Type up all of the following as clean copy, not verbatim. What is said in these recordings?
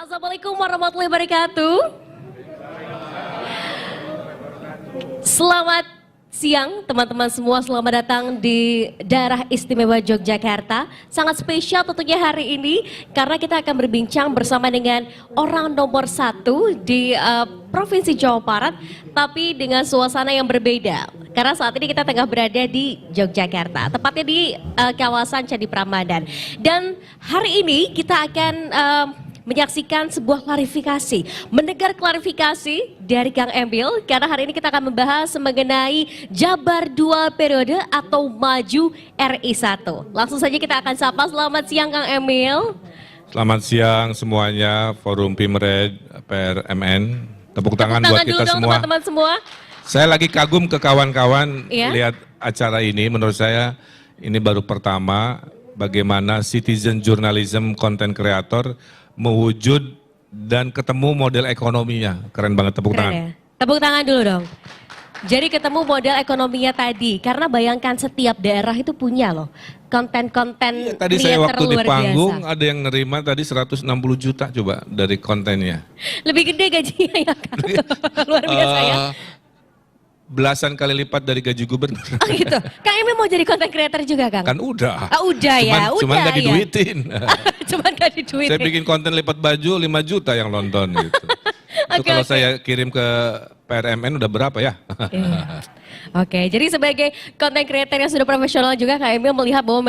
Assalamualaikum warahmatullahi wabarakatuh. Selamat siang teman-teman semua, selamat datang di daerah istimewa Yogyakarta. Sangat spesial tentunya hari ini karena kita akan berbincang bersama dengan orang nomor 1 di Provinsi Jawa Barat, tapi dengan suasana yang berbeda. Karena saat ini kita tengah berada di Yogyakarta, tepatnya di kawasan Candi Prambanan. Dan hari ini kita akan menyaksikan sebuah klarifikasi, mendengar klarifikasi dari Kang Emil, karena hari ini kita akan membahas mengenai Jabar 2 periode atau Maju RI 1. Langsung saja kita akan sapa, selamat siang Kang Emil. Selamat siang semuanya, Forum Pimred PRMN. Tepuk tangan buat kita semua. Teman-teman semua. Saya lagi kagum ke kawan-kawan lihat acara ini, menurut saya ini baru pertama bagaimana citizen journalism content creator mewujud dan ketemu model ekonominya. Keren banget, tepuk tangan. Ya. Tepuk tangan dulu dong. Jadi ketemu model ekonominya tadi, karena bayangkan setiap daerah itu punya loh konten-konten Tadi saya waktu di panggung biasa. ada yang nerima tadi 160 juta coba dari kontennya. Lebih gede gajinya ya Kang. Luar biasa ya. Belasan kali lipat dari gaji gubernur. Oh gitu. Kang Emil mau jadi content creator juga Kang? Kan udah. Ah, udah ya, Cuman udah gak diduitin. Cuman gak diduitin. Saya bikin konten lipat baju 5 juta yang nonton gitu. Itu kalau saya kirim ke PRMN udah berapa ya? Oke, jadi sebagai content creator yang sudah profesional juga Kak Emil melihat bahwa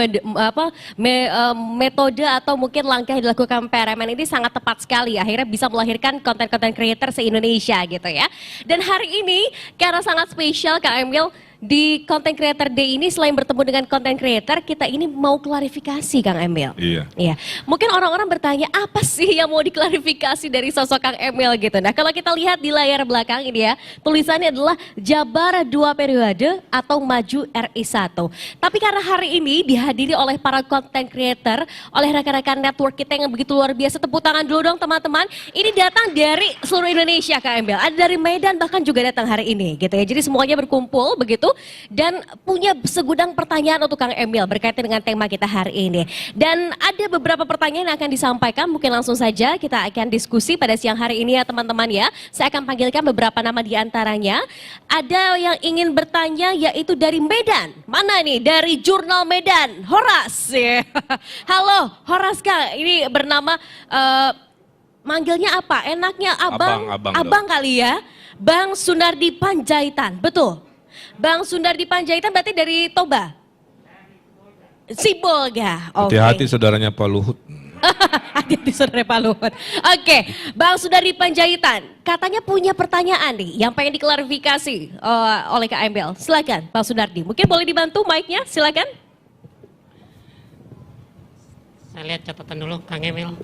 metode atau mungkin langkah yang dilakukan PRMN ini sangat tepat sekali. Akhirnya bisa melahirkan konten-konten creator se-Indonesia gitu ya. Dan hari ini karena sangat spesial Kak Emil, di Content Creator Day ini selain bertemu dengan content creator, kita ini mau klarifikasi Kang Emil. Iya. Iya. Mungkin orang-orang bertanya apa sih yang mau diklarifikasi dari sosok Kang Emil gitu. Nah kalau kita lihat di layar belakang ini ya, tulisannya adalah Jabar 2 periode atau Maju RI 1. Tapi karena hari ini dihadiri oleh para content creator, oleh rekan-rekan network kita yang begitu luar biasa, tepuk tangan dulu dong teman-teman. Ini datang dari seluruh Indonesia Kang Emil, ada dari Medan bahkan juga datang hari ini gitu ya. Jadi semuanya berkumpul begitu. Dan punya segudang pertanyaan untuk Kang Emil berkaitan dengan tema kita hari ini. Dan ada beberapa pertanyaan yang akan disampaikan, mungkin langsung saja kita akan diskusi pada siang hari ini ya teman-teman ya. Saya akan panggilkan beberapa nama di antaranya. Ada yang ingin bertanya yaitu dari Medan. Mana nih? Dari Jurnal Medan, Horas. Halo Horas Kang, ini bernama manggilnya apa? Enaknya abang kali ya. Bang Sunardi Panjaitan, betul? Bang Sunardi Panjaitan berarti dari Toba? Sibolga. Hati-hati saudaranya Pak Luhut. Hati-hati saudara Pak Luhut. Oke, Bang Sunardi Panjaitan katanya punya pertanyaan nih yang pengen diklarifikasi oleh Kak Emil. Silakan Bang Sunardi. Mungkin boleh dibantu mic-nya, silakan. Saya lihat catatan dulu Kang Emil.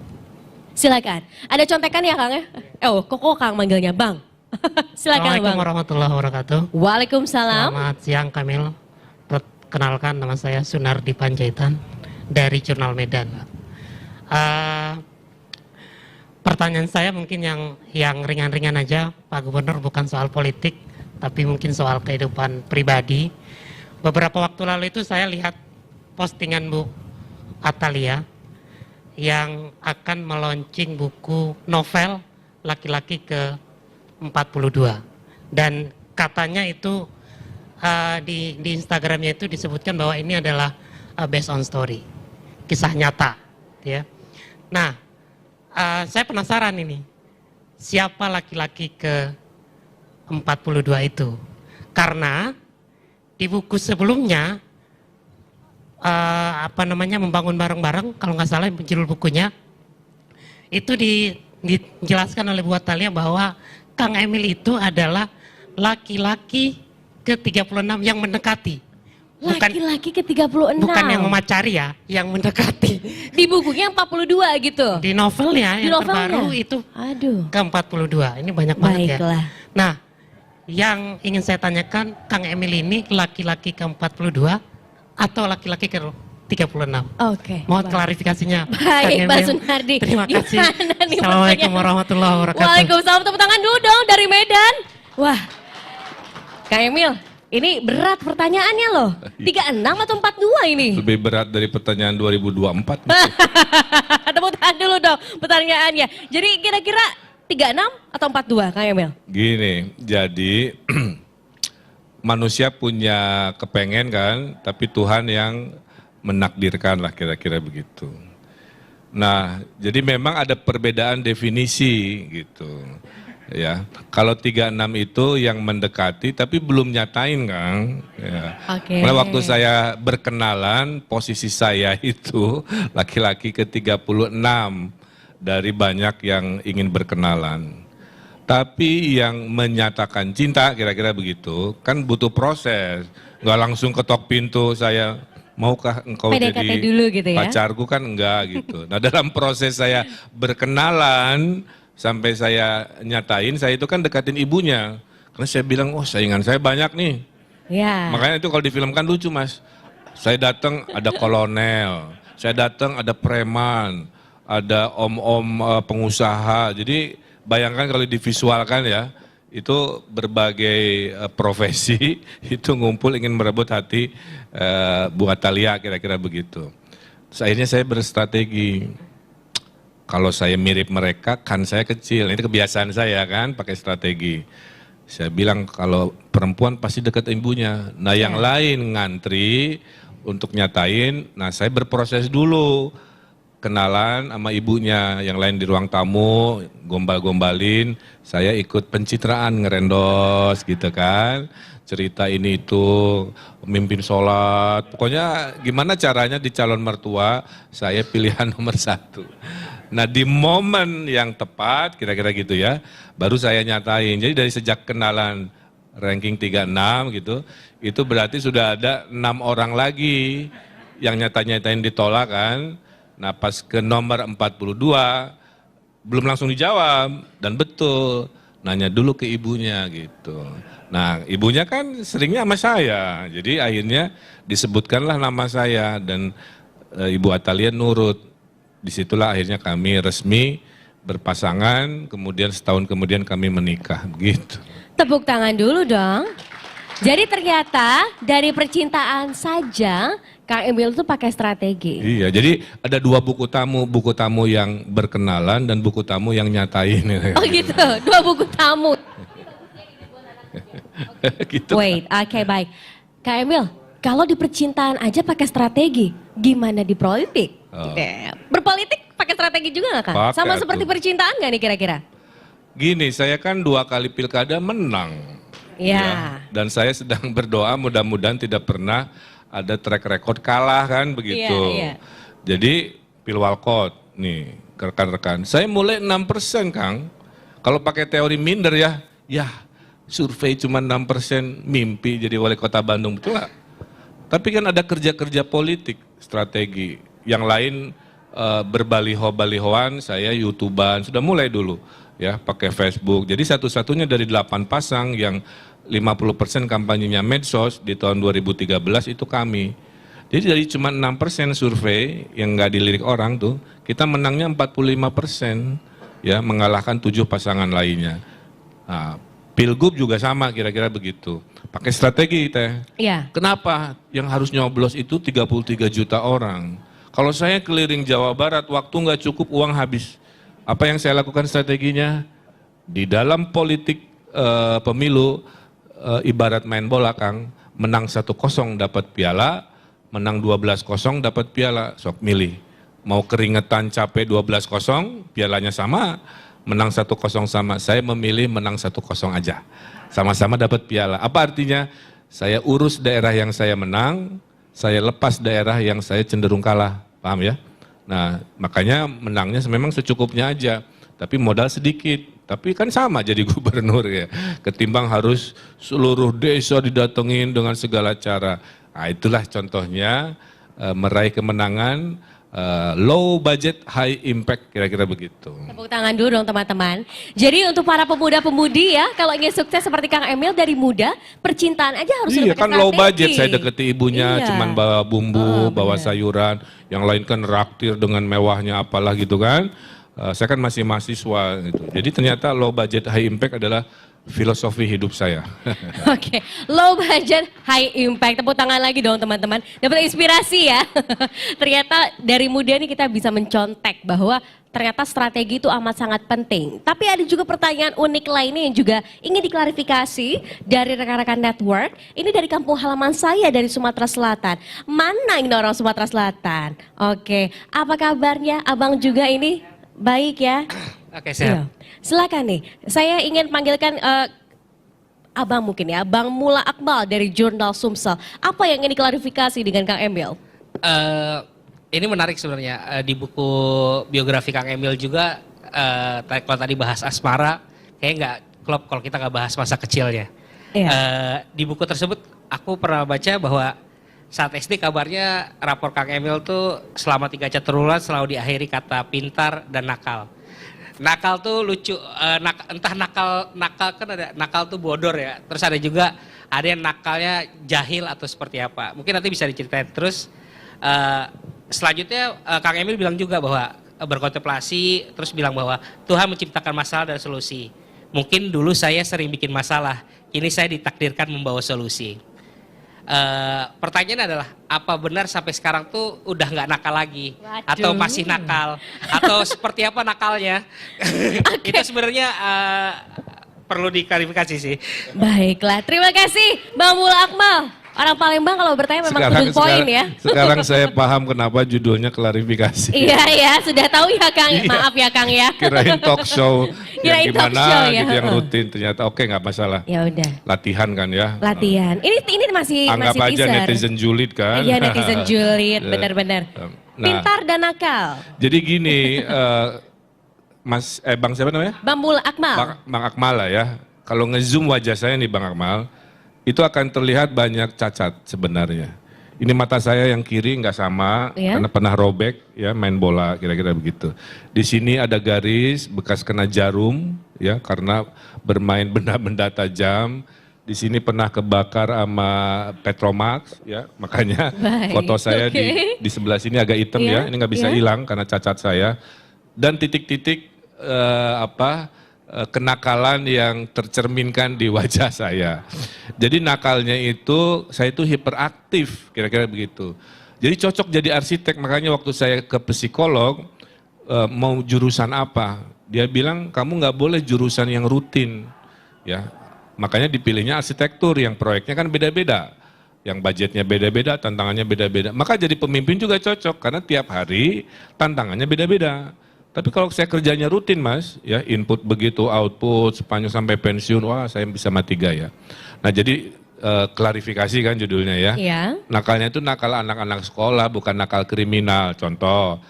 Silakan. Ada contekan ya Kang ya? Kok Kang manggilnya Bang? Silakan Assalamualaikum Bang. warahmatullahi wabarakatuh. Waalaikumsalam. Selamat siang Kamil. Perkenalkan nama saya Sunardi Panjaitan dari Jurnal Medan. Pertanyaan saya mungkin yang ringan-ringan aja, Pak Gubernur, bukan soal politik, tapi mungkin soal kehidupan pribadi. Beberapa waktu lalu itu saya lihat postingan Bu Atalia yang akan meluncing buku novel laki-laki ke 42 dan katanya itu di Instagramnya itu disebutkan bahwa ini adalah based on story, kisah nyata ya. Nah saya penasaran ini siapa laki-laki ke 42 itu, karena di buku sebelumnya Membangun Bareng-Bareng, kalau nggak salah judul bukunya itu dijelaskan oleh Bu Atalia bahwa Kang Emil itu adalah laki-laki ke-36 yang mendekati. Laki-laki ke-36. Bukan yang memacari ya, yang mendekati. Di bukunya 42 gitu. Di novelnya yang terbaru itu ke-42. Ini banyak banget ya. Nah, yang ingin saya tanyakan, Kang Emil ini laki-laki ke-42 atau laki-laki ke-36? Oke. Mohon klarifikasinya. Baik, Pak Sunardi. Terima kasih. Assalamualaikum warahmatullahi wabarakatuh. Waalaikumsalam, tepuk tangan dulu dong dari Medan. Wah, Kang Emil, ini berat pertanyaannya loh. 36 atau 42 ini? Lebih berat dari pertanyaan 2024. tepuk tangan dulu dong pertanyaannya. Jadi kira-kira 36 atau 42 Kang Emil? Gini, jadi manusia punya kepengen kan, tapi Tuhan yang menakdirkan lah kira-kira begitu. Nah, jadi memang ada perbedaan definisi gitu. Ya, kalau 36 itu yang mendekati tapi belum nyatain Kang. Ya. Oke. Karena waktu saya berkenalan, posisi saya itu laki-laki ke-36 dari banyak yang ingin berkenalan. Tapi yang menyatakan cinta kira-kira begitu, kan butuh proses. Nggak langsung ketok pintu saya, maukah engkau PDKT jadi dulu gitu ya? pacarku, kan enggak gitu. Nah dalam proses saya berkenalan, sampai saya nyatain, saya itu kan dekatin ibunya. Karena saya bilang, oh saingan saya banyak nih. Ya. Makanya itu kalau difilmkan lucu Mas. Saya datang ada kolonel, saya datang ada preman, ada om-om pengusaha. Jadi bayangkan kalau divisualkan ya, itu berbagai profesi itu ngumpul ingin merebut hati Bu Atalia kira-kira begitu. Terus akhirnya saya berstrategi. Kalau saya mirip mereka, kan saya kecil. Ini kebiasaan saya kan, pakai strategi. Saya bilang kalau perempuan pasti dekat ibunya. Nah yang lain ngantri untuk nyatain, nah saya berproses dulu. Kenalan sama ibunya, yang lain di ruang tamu, gombal-gombalin. Saya ikut pencitraan, ngerendos gitu kan. Cerita ini itu, memimpin sholat. Pokoknya gimana caranya di calon mertua, saya pilihan nomor 1. Nah di momen yang tepat, kira-kira gitu ya, baru saya nyatain. Jadi dari sejak kenalan ranking 36 gitu, itu berarti sudah ada 6 orang lagi yang nyata-nyatain ditolak kan. Nah pas ke nomor 42, belum langsung dijawab, dan betul, nanya dulu ke ibunya gitu. Nah ibunya kan seringnya sama saya, jadi akhirnya disebutkanlah nama saya, dan Ibu Atalia nurut. Disitulah akhirnya kami resmi berpasangan, kemudian setahun kemudian kami menikah, begitu. Tepuk tangan dulu dong. Jadi ternyata dari percintaan saja Kang Emil itu pakai strategi. Iya, jadi ada 2 buku tamu yang berkenalan dan buku tamu yang nyatain. Oh gitu, 2 buku tamu. Gitu. Wait, oke baik. Kang Emil, kalau di percintaan aja pakai strategi, gimana di politik? Oh. Berpolitik pakai strategi juga nggak Kang? Pakai Sama seperti tuh. percintaan nggak nih kira-kira? Gini, saya kan 2 kali pilkada menang. Ya. Dan saya sedang berdoa mudah-mudahan tidak pernah ada track record kalah kan begitu. Iya. Jadi pilwalkot nih rekan-rekan, saya mulai 6% Kang. Kalau pakai teori minder ya survei cuma 6% mimpi jadi wali kota Bandung, betul nggak? Tapi kan ada kerja-kerja politik, strategi. Yang lain berbaliho-balihoan, saya YouTubean, sudah mulai dulu ya pakai Facebook. Jadi satu-satunya dari 8 pasang yang 50% kampanyenya medsos di tahun 2013 itu kami. Jadi dari cuma 6% survei yang nggak dilirik orang tuh, kita menangnya 45% ya, mengalahkan 7 pasangan lainnya. Nah, Pilgub juga sama kira-kira begitu. Pakai strategi teh. Iya. Kenapa yang harus nyoblos itu 33 juta orang? Kalau saya keliling Jawa Barat, waktu nggak cukup, uang habis. Apa yang saya lakukan strateginya? Di dalam politik pemilu, ibarat main bola Kang, menang 1-0 dapat piala, menang 12-0 dapat piala, sok milih. Mau keringetan capek 12-0, pialanya sama, menang 1-0 sama. Saya memilih menang 1-0 aja, sama-sama dapat piala. Apa artinya? Saya urus daerah yang saya menang, saya lepas daerah yang saya cenderung kalah, paham ya? Nah, makanya menangnya memang secukupnya aja, tapi modal sedikit. Tapi kan sama jadi gubernur ya, ketimbang harus seluruh desa didatengin dengan segala cara. Nah, itulah contohnya meraih kemenangan, low budget, high impact, kira-kira begitu. Tepuk tangan dulu dong teman-teman. Jadi untuk para pemuda-pemudi ya, kalau ingin sukses seperti Kang Emil dari muda, percintaan aja harus Iya pakai kan low strategi. budget, saya deketi ibunya Iya. cuman bawa bumbu, bawa bener. sayuran, yang lain kan raktir dengan mewahnya apalah gitu kan. Saya kan masih mahasiswa gitu. Jadi ternyata low budget high impact adalah filosofi hidup saya. Oke, low budget, high impact. Tepuk tangan lagi dong teman-teman. Dapat inspirasi ya. Ternyata dari muda nih kita bisa mencontek bahwa ternyata strategi itu amat sangat penting. Tapi ada juga pertanyaan unik lainnya yang juga ingin diklarifikasi dari rekan-rekan network. Ini dari kampung halaman saya dari Sumatera Selatan. Mana ini orang Sumatera Selatan? Oke, apa kabarnya? Abang juga ini baik ya? Oke, siap. Iya. Silakan nih, saya ingin panggilkan Abang mungkin ya, Bang Mula Akmal dari Jurnal Sumsel. Apa yang ingin diklarifikasi dengan Kang Emil? Ini menarik sebenarnya, di buku biografi Kang Emil juga, kalau tadi bahas asmara, kayaknya nggak klop kalau kita nggak bahas masa kecilnya. Iya. Di buku tersebut aku pernah baca bahwa saat SD kabarnya rapor Kang Emil tuh selama 3 catatan selalu diakhiri kata pintar dan nakal. Nakal tuh lucu, entah nakal kan ada nakal tuh bodor ya. Terus ada juga ada yang nakalnya jahil atau seperti apa. Mungkin nanti bisa diceritain. Terus selanjutnya Kang Emil bilang juga bahwa berkontemplasi, terus bilang bahwa Tuhan menciptakan masalah dan solusi. Mungkin dulu saya sering bikin masalah, kini saya ditakdirkan membawa solusi. Pertanyaannya adalah apa benar sampai sekarang tuh udah nggak nakal lagi? Waduh. Atau masih nakal? Atau seperti apa nakalnya? Itu sebenarnya perlu diklarifikasi sih. Baiklah, terima kasih Bang Mula Akmal. Orang Palembang kalau bertanya memang to the point ya. Sekarang saya paham kenapa judulnya klarifikasi. Iya ya, sudah tahu ya Kang. Iya. Maaf ya Kang ya. Kirain talk show Kirain yang talk gimana show ya. gitu yang rutin, ternyata oke nggak masalah. Ya udah. Latihan kan ya. Latihan. Ini masih Anggap masih aja teaser. netizen julid kan. Iya netizen julid, benar-benar. Nah, Pintar dan nakal. jadi gini, Bang siapa namanya? Bang Mula Akmal. Bang Akmal lah ya. Kalau ngezoom wajah saya nih Bang Akmal, itu akan terlihat banyak cacat sebenarnya. Ini mata saya yang kiri nggak sama, Ya. karena pernah robek ya main bola kira-kira begitu. Di sini ada garis bekas kena jarum ya karena bermain benda-benda tajam. Di sini pernah kebakar sama Petromax ya, makanya Baik, foto saya oke. di sebelah sini agak hitam Ya, ya. Ini nggak bisa ya. hilang karena cacat saya. Dan titik-titik kenakalan yang tercerminkan di wajah saya. Jadi nakalnya itu, saya itu hiperaktif, kira-kira begitu. Jadi cocok jadi arsitek, makanya waktu saya ke psikolog, mau jurusan apa? Dia bilang, kamu nggak boleh jurusan yang rutin. Ya, makanya dipilihnya arsitektur, yang proyeknya kan beda-beda. Yang budgetnya beda-beda, tantangannya beda-beda. Maka jadi pemimpin juga cocok, karena tiap hari tantangannya beda-beda. Tapi kalau saya kerjanya rutin Mas, ya input begitu, output, sepanjang sampai pensiun, wah saya bisa mati gaya. Nah jadi klarifikasi kan judulnya ya. Iya. Nakalnya itu nakal anak-anak sekolah, bukan nakal kriminal. Contoh,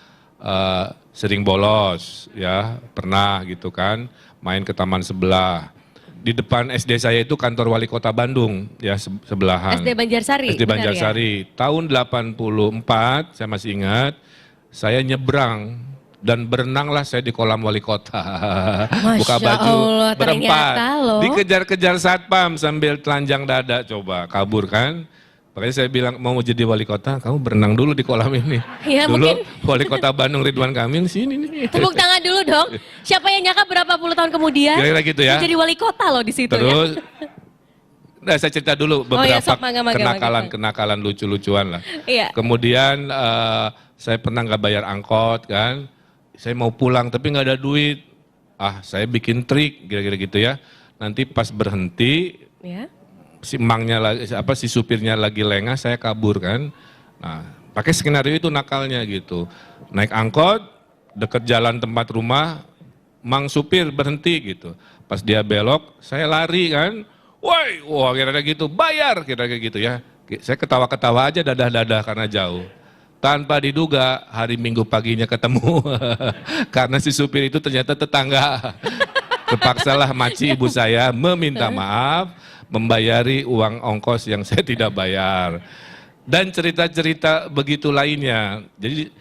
sering bolos, ya pernah gitu kan, main ke taman sebelah. Di depan SD saya itu kantor wali kota Bandung, ya sebelahan. SD Banjarsari. SD benar ya? Banjarsari. Tahun 84, saya masih ingat, saya nyebrang. Dan berenanglah saya di kolam wali kota. Buka Masya baju Allah, berempat. ternyata loh. Dikejar-kejar satpam sambil telanjang dada, coba kabur kan. Makanya saya bilang mau jadi wali kota, kamu berenang dulu di kolam ini. Ya, dulu mungkin. wali kota Bandung Ridwan Kamil sini nih. Tepuk tangan dulu dong. Siapa yang nyangka berapa puluh tahun kemudian Kira-kira gitu ya. jadi wali kota loh di situ Terus, ya. nah saya cerita dulu Oh ya, beberapa sok, mangga. kenakalan lucu-lucuan lah. Iya. Kemudian saya pernah nggak bayar angkot kan. Saya mau pulang tapi nggak ada duit. Saya bikin trik kira-kira gitu ya. Nanti pas berhenti, Ya. si supirnya lagi lengah, saya kabur kan. Nah, pakai skenario itu nakalnya gitu. Naik angkot, deket jalan tempat rumah, mang supir berhenti gitu. Pas dia belok, saya lari kan. Wah kira-kira gitu, bayar kira-kira gitu ya. Saya ketawa-ketawa aja dadah-dadah karena jauh. Tanpa diduga hari Minggu paginya ketemu karena si supir itu ternyata tetangga. Terpaksalah maci ibu saya meminta maaf, membayari uang ongkos yang saya tidak bayar. Dan cerita-cerita begitu lainnya. Jadi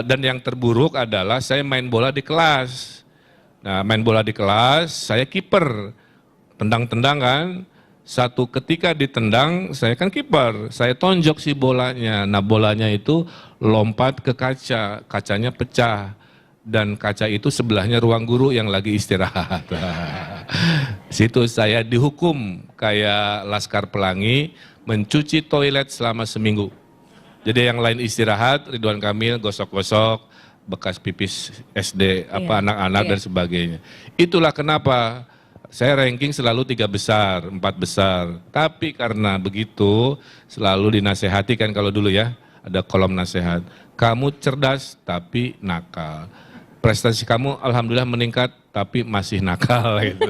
dan yang terburuk adalah saya main bola di kelas. Nah, main bola di kelas, saya kiper. Tendang-tendang kan. Satu ketika ditendang, saya kan kiper, saya tonjok si bolanya. Nah bolanya itu lompat ke kaca, kacanya pecah. Dan kaca itu sebelahnya ruang guru yang lagi istirahat. Situ saya dihukum kayak Laskar Pelangi mencuci toilet selama seminggu. Jadi yang lain istirahat, Ridwan Kamil gosok-gosok bekas pipis SD anak-anak dan sebagainya. Itulah kenapa saya ranking selalu 3 besar, 4 besar. Tapi karena begitu selalu dinasehati kan kalau dulu ya, ada kolom nasihat. Kamu cerdas tapi nakal. Prestasi kamu alhamdulillah meningkat tapi masih nakal gitu.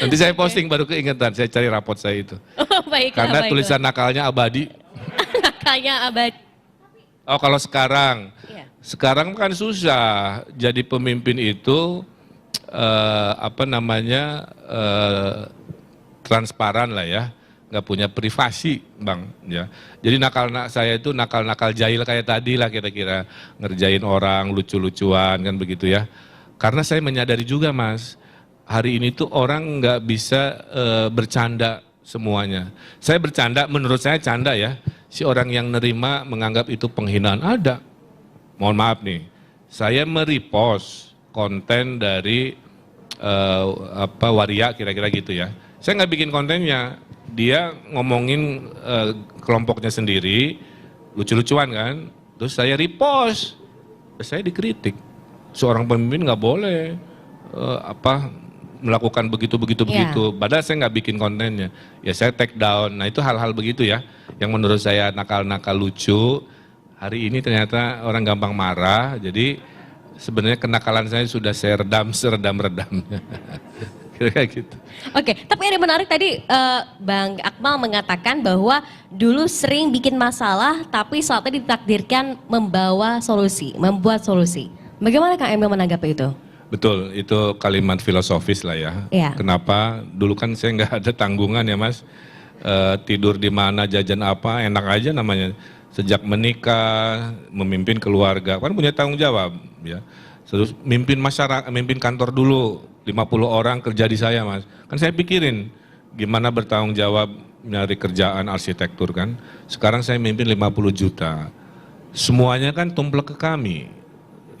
Nanti saya posting baru keingetan, saya cari rapot saya itu. Baiklah, Karena baiklah. tulisan nakalnya abadi. Nakalnya abadi. Oh kalau sekarang, Iya. sekarang kan susah jadi pemimpin itu transparan lah ya, nggak punya privasi bang ya. Jadi saya itu nakal jahil kayak tadi lah kira-kira, ngerjain orang lucu-lucuan kan begitu ya. Karena saya menyadari juga mas, hari ini tuh orang nggak bisa bercanda semuanya. Saya bercanda, menurut saya canda ya. Si orang yang nerima menganggap itu penghinaan ada. Mohon maaf nih, saya merepost konten dari Waria kira-kira gitu ya. Saya nggak bikin kontennya, dia ngomongin kelompoknya sendiri, lucu-lucuan kan. Terus saya repost, saya dikritik. Seorang pemimpin nggak boleh melakukan begitu. Padahal saya nggak bikin kontennya, ya saya take down. Nah itu hal-hal begitu ya, yang menurut saya nakal-nakal lucu. Hari ini ternyata orang gampang marah, jadi sebenarnya kenakalan saya sudah saya redam seredam-redamnya. Kira-kira gitu. Oke, tapi ada yang menarik tadi Bang Akmal mengatakan bahwa dulu sering bikin masalah tapi saatnya ditakdirkan membawa solusi, membuat solusi. Bagaimana Kang Emil menanggapi itu? Betul, itu kalimat filosofis lah ya. Iya. Kenapa? Dulu kan saya nggak ada tanggungan ya mas. Tidur di mana, jajan apa, enak aja namanya. Sejak menikah, memimpin keluarga, kan punya tanggung jawab ya. Terus mimpin masyarakat, mimpin kantor dulu, 50 orang kerja di saya mas. Kan saya pikirin gimana bertanggung jawab nyari kerjaan arsitektur kan. Sekarang saya mimpin 50 juta. Semuanya kan tumplek ke kami.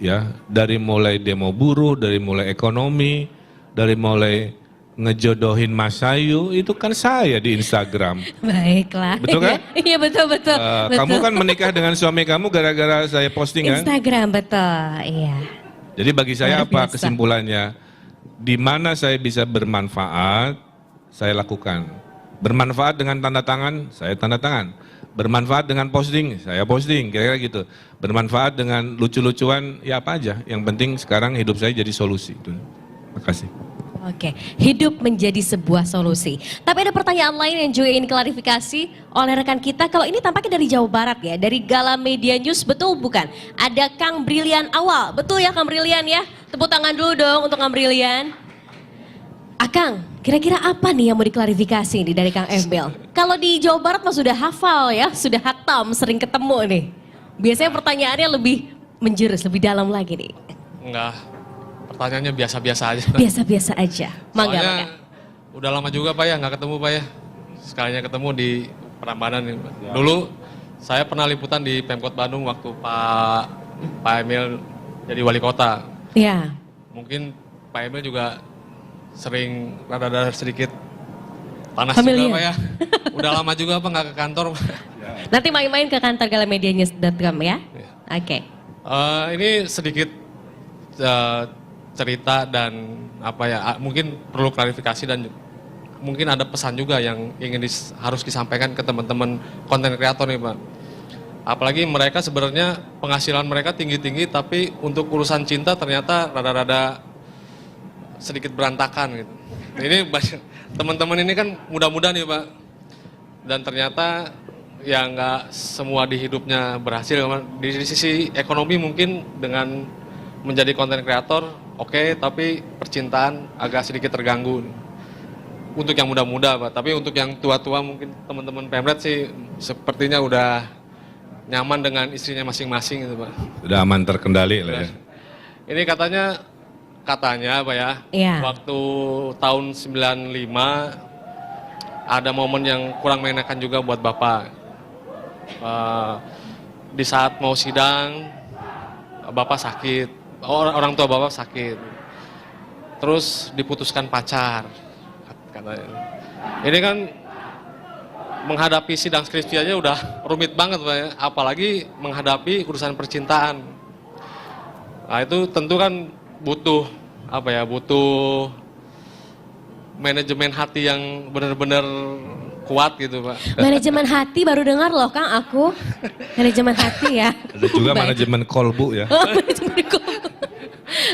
Ya, dari mulai demo buruh, dari mulai ekonomi, dari mulai ngejodohin Mas Ayu, itu kan saya di Instagram. Baiklah. Betul kan? Iya betul. Kamu kan menikah dengan suami kamu gara-gara saya posting kan? Instagram betul, iya. Jadi bagi saya Luar apa biasa. kesimpulannya? Di mana saya bisa bermanfaat, saya lakukan. Bermanfaat dengan tanda tangan, saya tanda tangan. Bermanfaat dengan posting, saya posting, kira-kira gitu. Bermanfaat dengan lucu-lucuan, ya apa aja. Yang penting sekarang hidup saya jadi solusi. Terima kasih. Oke, hidup menjadi sebuah solusi. Tapi ada pertanyaan lain yang juga ingin klarifikasi oleh rekan kita. Kalau ini tampaknya dari Jawa Barat ya, dari Gala Media News, betul bukan? Ada Kang Brilian Awal, betul ya Kang Brilian ya? Tepuk tangan dulu dong untuk Kang Brilian. Akang, kira-kira apa nih yang mau diklarifikasi nih dari Kang Emil? Kalau di Jawa Barat mah sudah hafal ya, sudah hatam, sering ketemu nih. Biasanya pertanyaannya lebih menjurus, lebih dalam lagi nih. Enggak, pertanyaannya biasa-biasa aja. Biasa-biasa aja. Mangga, Soalnya mangga. udah lama juga Pak ya, nggak ketemu Pak ya. Sekalinya ketemu di Prambanan nih Pak. Dulu saya pernah liputan di Pemkot Bandung waktu Pak Emil jadi wali kota. Ya. Mungkin Pak Emil juga sering rada-rada sedikit panas Familiar. juga Pak ya. Udah lama juga Pak nggak ke kantor Pak. Nanti main-main ke kantor galamedianews.com ya. Ya. Oke. Ini sedikit cerita dan apa ya, mungkin perlu klarifikasi dan mungkin ada pesan juga yang ingin harus disampaikan ke teman-teman konten kreator nih Pak. Apalagi mereka sebenarnya penghasilan mereka tinggi-tinggi tapi untuk urusan cinta ternyata rada-rada sedikit berantakan gitu. Ini teman-teman ini kan muda-muda nih Pak. Dan ternyata ya nggak semua di hidupnya berhasil. Di sisi ekonomi mungkin dengan menjadi konten kreator oke, tapi percintaan agak sedikit terganggu. Untuk yang muda-muda Pak, tapi untuk yang tua-tua mungkin teman-teman Pemret sih sepertinya udah nyaman dengan istrinya masing-masing gitu Pak. Sudah aman terkendali lah ya. Ini katanya Pak ya, Iya. waktu tahun 95 ada momen yang kurang mengenakan juga buat Bapak. Di saat mau sidang, Bapak sakit, orang tua Bapak sakit. Terus diputuskan pacar. katanya. Ini kan menghadapi sidang skripsi aja udah rumit banget Pak ya, apalagi menghadapi urusan percintaan. Nah itu tentu kan butuh butuh manajemen hati yang benar-benar kuat gitu Pak. Manajemen hati baru dengar loh Kang aku. Manajemen hati ya. Ada juga manajemen kolbu ya. Oh, manajemen kolbu.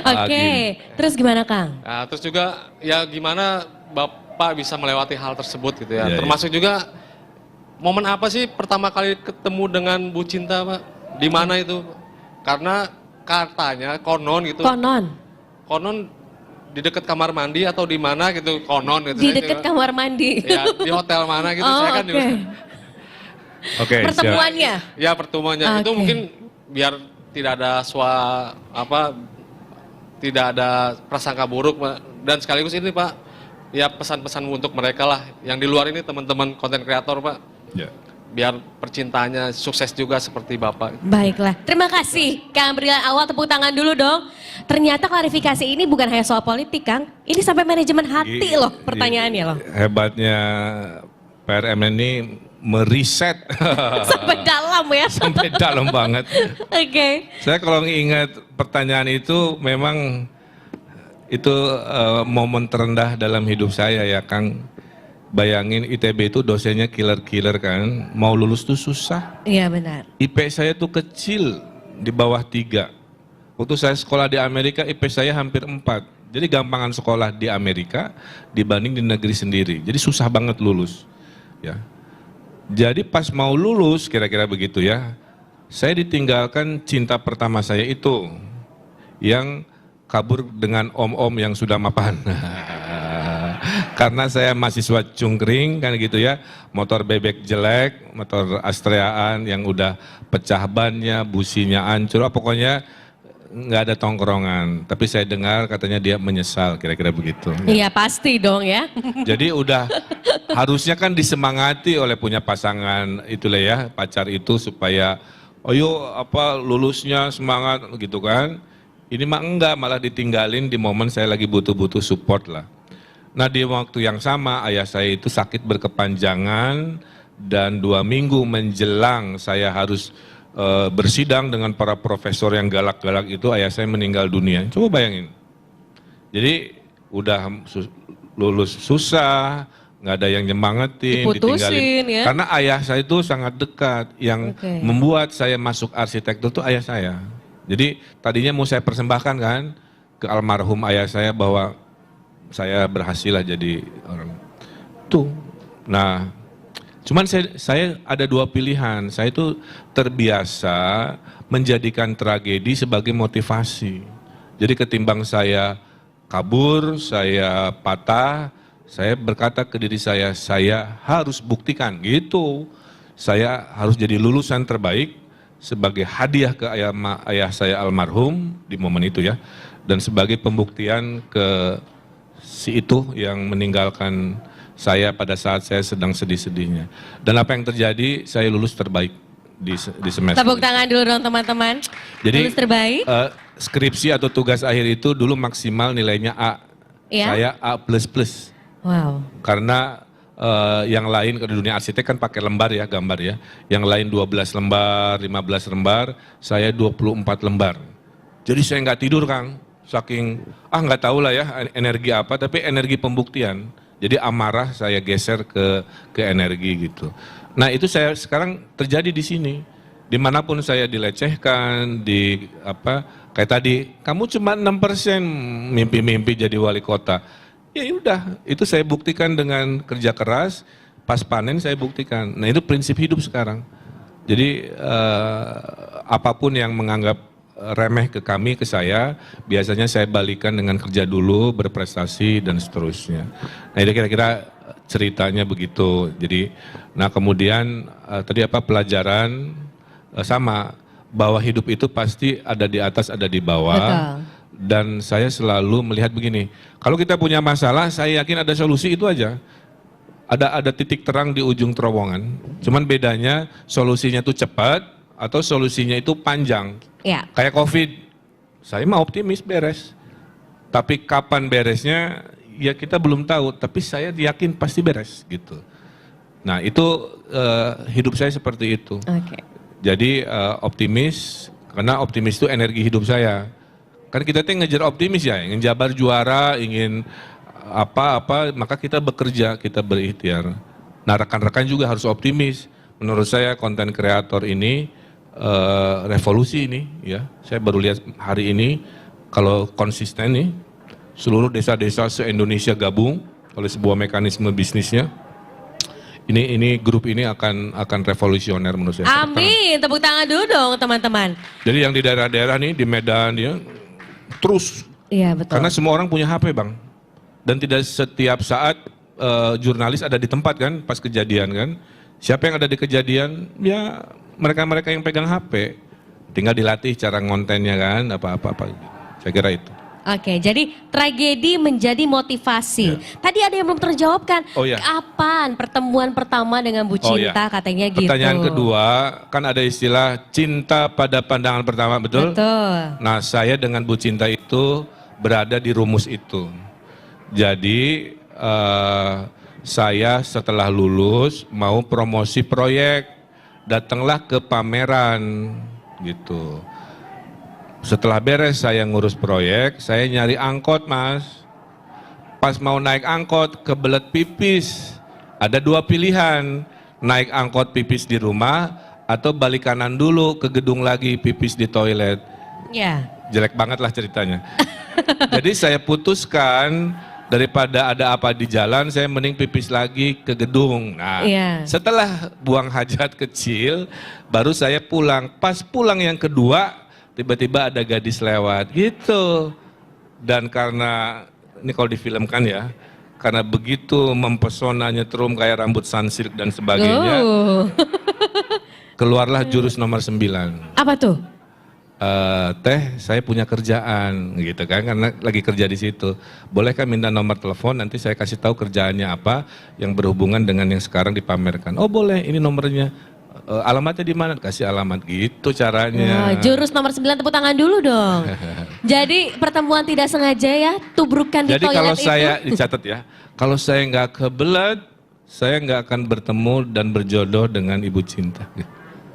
Oke, terus gimana Kang? Nah, terus juga ya gimana Bapak bisa melewati hal tersebut gitu ya. Iya, Termasuk juga momen apa sih pertama kali ketemu dengan Bu Cinta Pak? Di mana itu? Karena katanya konon gitu. Konon di dekat kamar mandi atau di mana gitu, konon gitu. Di dekat kamar mandi. Ya, di hotel mana gitu. Oh, Saya kan juga. Oke, siap. Pertemuannya. Ya pertemuannya itu Oke. mungkin biar tidak ada tidak ada prasangka buruk Pak. Dan sekaligus ini Pak, ya pesan-pesan untuk mereka lah yang di luar ini teman-teman konten kreator Pak. Ya. Biar percintaannya sukses juga seperti Bapak. Baiklah, terima kasih Kang Brilian. Awal tepuk tangan dulu dong. Ternyata klarifikasi ini bukan hanya soal politik Kang, ini sampai manajemen hati loh pertanyaannya loh. Hebatnya PRM ini meriset Sampai dalam ya. sampai dalam banget. Oke. Saya kalau ingat pertanyaan itu memang itu momen terendah dalam hidup saya ya Kang. Bayangin ITB itu dosennya killer-killer kan, mau lulus tuh susah. Iya benar. IP saya tuh kecil, di bawah 3. Waktu saya sekolah di Amerika, IP saya hampir 4. Jadi gampangan sekolah di Amerika dibanding di negeri sendiri. Jadi susah banget lulus. Ya. Jadi pas mau lulus, kira-kira begitu ya, saya ditinggalkan cinta pertama saya itu, yang kabur dengan om-om yang sudah mapan. Karena saya mahasiswa cungkring kan gitu ya, motor bebek jelek, motor Astreaan yang udah pecah bannya, businya hancur, pokoknya nggak ada tongkrongan. Tapi saya dengar katanya dia menyesal, kira-kira begitu. Iya pasti dong ya. Jadi udah harusnya kan disemangati oleh punya pasangan itulah ya, pacar itu supaya ayo lulusnya semangat gitu kan. Ini mah enggak, malah ditinggalin di momen saya lagi butuh-butuh support lah. Nah di waktu yang sama ayah saya itu sakit berkepanjangan dan 2 minggu menjelang saya harus bersidang dengan para profesor yang galak-galak itu, ayah saya meninggal dunia. Coba bayangin. Jadi udah lulus susah, nggak ada yang nyemangetin, ditinggalin. Ya. Karena ayah saya itu sangat dekat, yang membuat saya masuk arsitektur itu ayah saya. Jadi tadinya mau saya persembahkan kan ke almarhum ayah saya bahwa saya berhasil lah jadi orang tuh. Nah, cuman saya ada 2 pilihan. Saya itu terbiasa menjadikan tragedi sebagai motivasi. Jadi ketimbang saya kabur, saya patah, saya berkata ke diri saya harus buktikan gitu. Saya harus jadi lulusan terbaik sebagai hadiah ke ayah saya almarhum di momen itu ya. Dan sebagai pembuktian ke si itu yang meninggalkan saya pada saat saya sedang sedih-sedihnya. Dan apa yang terjadi, saya lulus terbaik di semester. Tepuk tangan dulu dong teman-teman. Jadi lulus terbaik. Skripsi atau tugas akhir itu dulu maksimal nilainya A. Ya? Saya A++. Wow. Karena yang lain di dunia arsitek kan pakai lembar ya, gambar ya. Yang lain 12 lembar, 15 lembar, saya 24 lembar. Jadi saya nggak tidur Kang. Saking nggak tahu lah ya energi apa, tapi energi pembuktian. Jadi amarah saya geser ke energi gitu. Nah itu saya sekarang terjadi di sini. Dimanapun saya dilecehkan, kayak tadi, kamu cuma 6% mimpi-mimpi jadi wali kota. Ya udah, itu saya buktikan dengan kerja keras, pas panen saya buktikan. Nah itu prinsip hidup sekarang. Jadi apapun yang menganggap remeh ke kami, ke saya, biasanya saya balikan dengan kerja dulu, berprestasi dan seterusnya. Nah itu kira-kira ceritanya begitu. Jadi, nah kemudian tadi pelajaran sama bahwa hidup itu pasti ada di atas, ada di bawah. Betul. Dan saya selalu melihat begini, kalau kita punya masalah, saya yakin ada solusi itu aja. Ada titik terang di ujung terowongan. Cuman bedanya solusinya itu cepat atau solusinya itu panjang. Ya. Kayak COVID, saya mah optimis beres. Tapi kapan beresnya, ya kita belum tahu, tapi saya yakin pasti beres gitu. Nah itu hidup saya seperti itu. Oke. Jadi optimis, karena optimis itu energi hidup saya. Kan kita tuh ngejar optimis ya, ingin Jabar juara, ingin apa-apa, maka kita bekerja, kita berikhtiar. Nah rekan-rekan juga harus optimis. Menurut saya konten kreator ini revolusi ini ya. Saya baru lihat hari ini kalau konsisten nih, seluruh desa-desa se-Indonesia gabung oleh sebuah mekanisme bisnisnya. Ini grup ini akan revolusioner menurut saya. Amin, tepuk tangan dulu dong teman-teman. Jadi yang di daerah-daerah nih, di Medan dia terus. Iya betul. Karena semua orang punya HP Bang. Dan tidak setiap saat jurnalis ada di tempat kan pas kejadian kan. Siapa yang ada di kejadian? Ya mereka-mereka yang pegang HP. Tinggal dilatih cara ngontennya kan, apa-apa. Saya kira itu. Oke, jadi tragedi menjadi motivasi. Tadi ada yang belum terjawab kan? Oh, ya. Kapan pertemuan pertama dengan Bu Cinta katanya gitu? Pertanyaan kedua, kan ada istilah cinta pada pandangan pertama, betul? Betul. Nah, saya dengan Bu Cinta itu berada di rumus itu. Jadi, saya setelah lulus mau promosi proyek, datanglah ke pameran gitu. Setelah beres saya ngurus proyek, saya nyari angkot Mas. Pas mau naik angkot kebelet pipis, ada dua pilihan, naik angkot pipis di rumah atau balik kanan dulu ke gedung lagi pipis di toilet. Ya. Jelek banget lah ceritanya. Jadi saya putuskan daripada ada apa di jalan, saya mending pipis lagi ke gedung. Nah, setelah buang hajat kecil, baru saya pulang. Pas pulang yang kedua, tiba-tiba ada gadis lewat gitu. Dan karena, ini kalau difilmkan ya, karena begitu mempesona nyetrum kayak rambut sunsilk dan sebagainya, keluarlah jurus nomor 9. Apa tuh? Teh, saya punya kerjaan gitu kan, karena lagi kerja di situ. Bolehkah minta nomor telepon, nanti saya kasih tahu kerjaannya apa yang berhubungan dengan yang sekarang dipamerkan. Oh boleh, ini nomornya. Alamatnya di mana? Kasih alamat gitu caranya. Jurus nomor 9, tepuk tangan dulu dong. Jadi pertemuan tidak sengaja ya, tubrukan di Jadi toilet kalau itu. saya, dicatat ya, kalau saya nggak kebelet, saya nggak akan bertemu dan berjodoh dengan Ibu Cinta.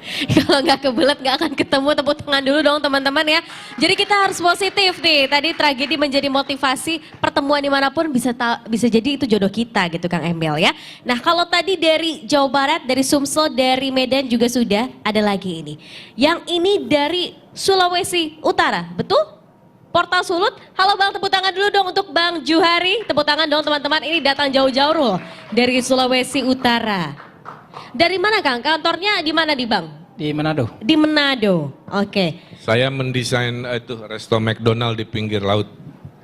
Kalau nggak kebelet nggak akan ketemu, tepuk tangan dulu dong teman-teman ya. Jadi kita harus positif nih. Tadi tragedi menjadi motivasi, pertemuan dimanapun bisa jadi itu jodoh kita gitu Kang Emil ya. Nah kalau tadi dari Jawa Barat, dari Sumsel, dari Medan juga sudah, ada lagi ini. Yang ini dari Sulawesi Utara, betul? Portal Sulut, halo Bang, tepuk tangan dulu dong untuk Bang Juhari. Tepuk tangan dong teman-teman, ini datang jauh-jauh loh dari Sulawesi Utara. Dari mana Kang? Kantornya di mana di Bang? Di Manado. Di Manado, oke. Saya mendesain itu resto McDonald di pinggir laut.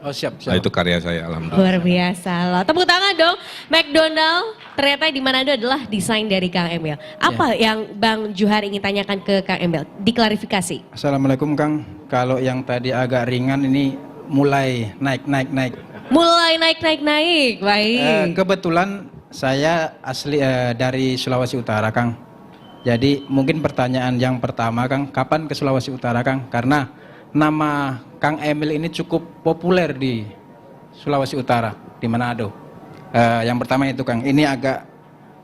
Oh siap. Nah, itu karya saya, alhamdulillah. Luar biasa loh. Tepuk tangan dong. McDonald ternyata di Manado adalah desain dari Kang Emil. Apa yang Bang Juhari ingin tanyakan ke Kang Emil? Diklarifikasi. Assalamualaikum Kang. Kalau yang tadi agak ringan ini mulai naik. Mulai naik. Baik. Kebetulan saya asli dari Sulawesi Utara Kang. Jadi mungkin pertanyaan yang pertama Kang, kapan ke Sulawesi Utara Kang? Karena nama Kang Emil ini cukup populer di Sulawesi Utara, di Manado. Yang pertama itu Kang, ini agak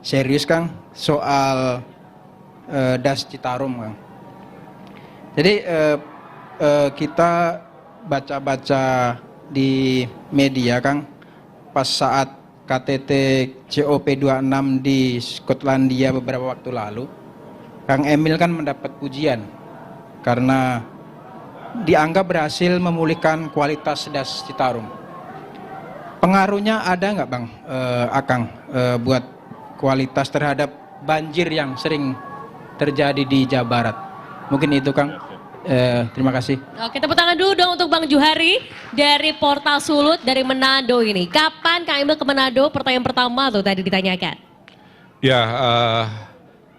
serius Kang, soal Das Citarum Kang. Jadi kita baca-baca di media Kang, pas saat KTT COP26 di Skotlandia beberapa waktu lalu, Kang Emil kan mendapat pujian karena dianggap berhasil memulihkan kualitas Das Citarum. Pengaruhnya ada nggak Bang, Akang, buat kualitas terhadap banjir yang sering terjadi di Jawa Barat? Mungkin itu Kang. Terima kasih. Oke, tepuk tangan dulu dong untuk Bang Juhari dari Portal Sulut dari Manado ini. Kapan Kang Emil ke Manado? Pertanyaan pertama tuh tadi ditanyakan. Ya,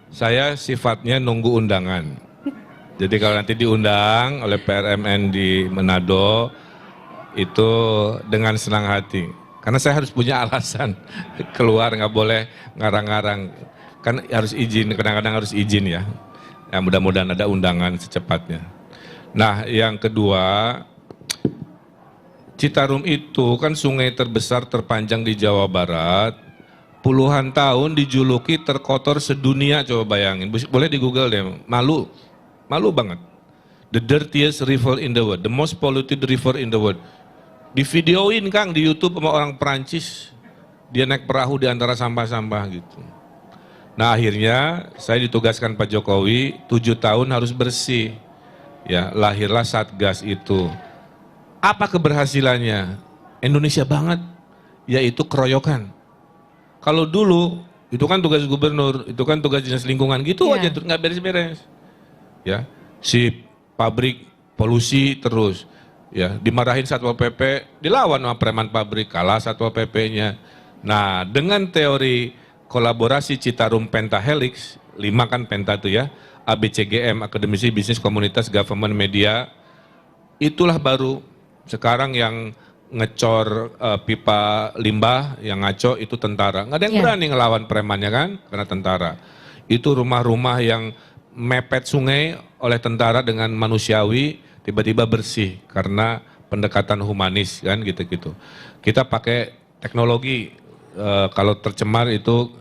saya sifatnya nunggu undangan. Jadi kalau nanti diundang oleh PRMN di Manado, itu dengan senang hati. Karena saya harus punya alasan keluar, nggak boleh ngarang-ngarang. Kan harus izin, kadang-kadang harus izin ya. Ya mudah-mudahan ada undangan secepatnya. Nah yang kedua, Citarum itu kan sungai terbesar terpanjang di Jawa Barat. Puluhan tahun dijuluki terkotor sedunia, coba bayangin. Boleh di Google deh, malu. Malu banget. The dirtiest river in the world, the most polluted river in the world. Di videoin Kang di YouTube sama orang Perancis. Dia naik perahu di antara sampah-sampah gitu. Nah akhirnya saya ditugaskan Pak Jokowi 7 tahun harus bersih. Ya, lahirlah Satgas itu. Apa keberhasilannya? Indonesia banget, yaitu keroyokan. Kalau dulu itu kan tugas gubernur, itu kan tugas dinas lingkungan, gitu aja nggak beres-beres. Ya, si pabrik polusi terus, ya dimarahin Satpol PP, dilawan sama preman pabrik, kalah Satpol PP-nya. Nah, dengan teori kolaborasi Citarum Pentahelix, 5 kan penta itu ya, ABCGM, Akademisi Bisnis Komunitas Government Media, itulah baru sekarang yang ngecor pipa limbah, yang ngaco itu tentara. Nggak ada yang berani ngelawan premannya kan, karena tentara. Itu rumah-rumah yang mepet sungai oleh tentara dengan manusiawi, tiba-tiba bersih karena pendekatan humanis kan gitu-gitu. Kita pakai teknologi, kalau tercemar itu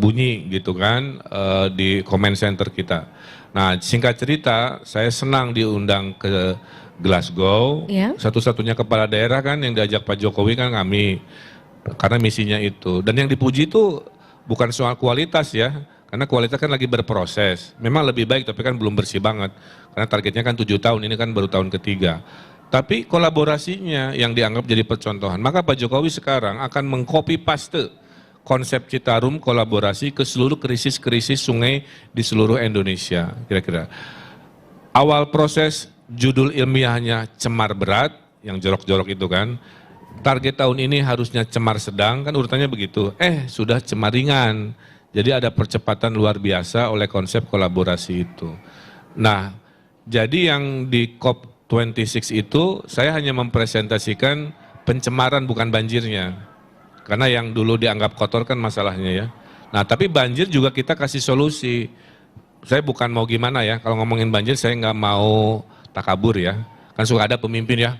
bunyi gitu kan di comment center kita. Nah singkat cerita, saya senang diundang ke Glasgow, satu-satunya kepala daerah kan yang diajak Pak Jokowi kan kami, karena misinya itu. Dan yang dipuji itu bukan soal kualitas ya, karena kualitas kan lagi berproses. Memang lebih baik tapi kan belum bersih banget, karena targetnya kan 7 tahun, ini kan baru tahun ketiga. Tapi kolaborasinya yang dianggap jadi percontohan. Maka Pak Jokowi sekarang akan mengcopy paste konsep Citarum kolaborasi ke seluruh krisis-krisis sungai di seluruh Indonesia, kira-kira. Awal proses judul ilmiahnya cemar berat, yang jorok-jorok itu kan. Target tahun ini harusnya cemar sedang, kan urutannya begitu. Sudah cemar ringan. Jadi ada percepatan luar biasa oleh konsep kolaborasi itu. Nah, jadi yang di COP26 itu saya hanya mempresentasikan pencemaran bukan banjirnya. Karena yang dulu dianggap kotor kan masalahnya ya. Nah, tapi banjir juga kita kasih solusi. Saya bukan mau gimana ya, kalau ngomongin banjir saya nggak mau takabur ya. Kan suka ada pemimpin ya,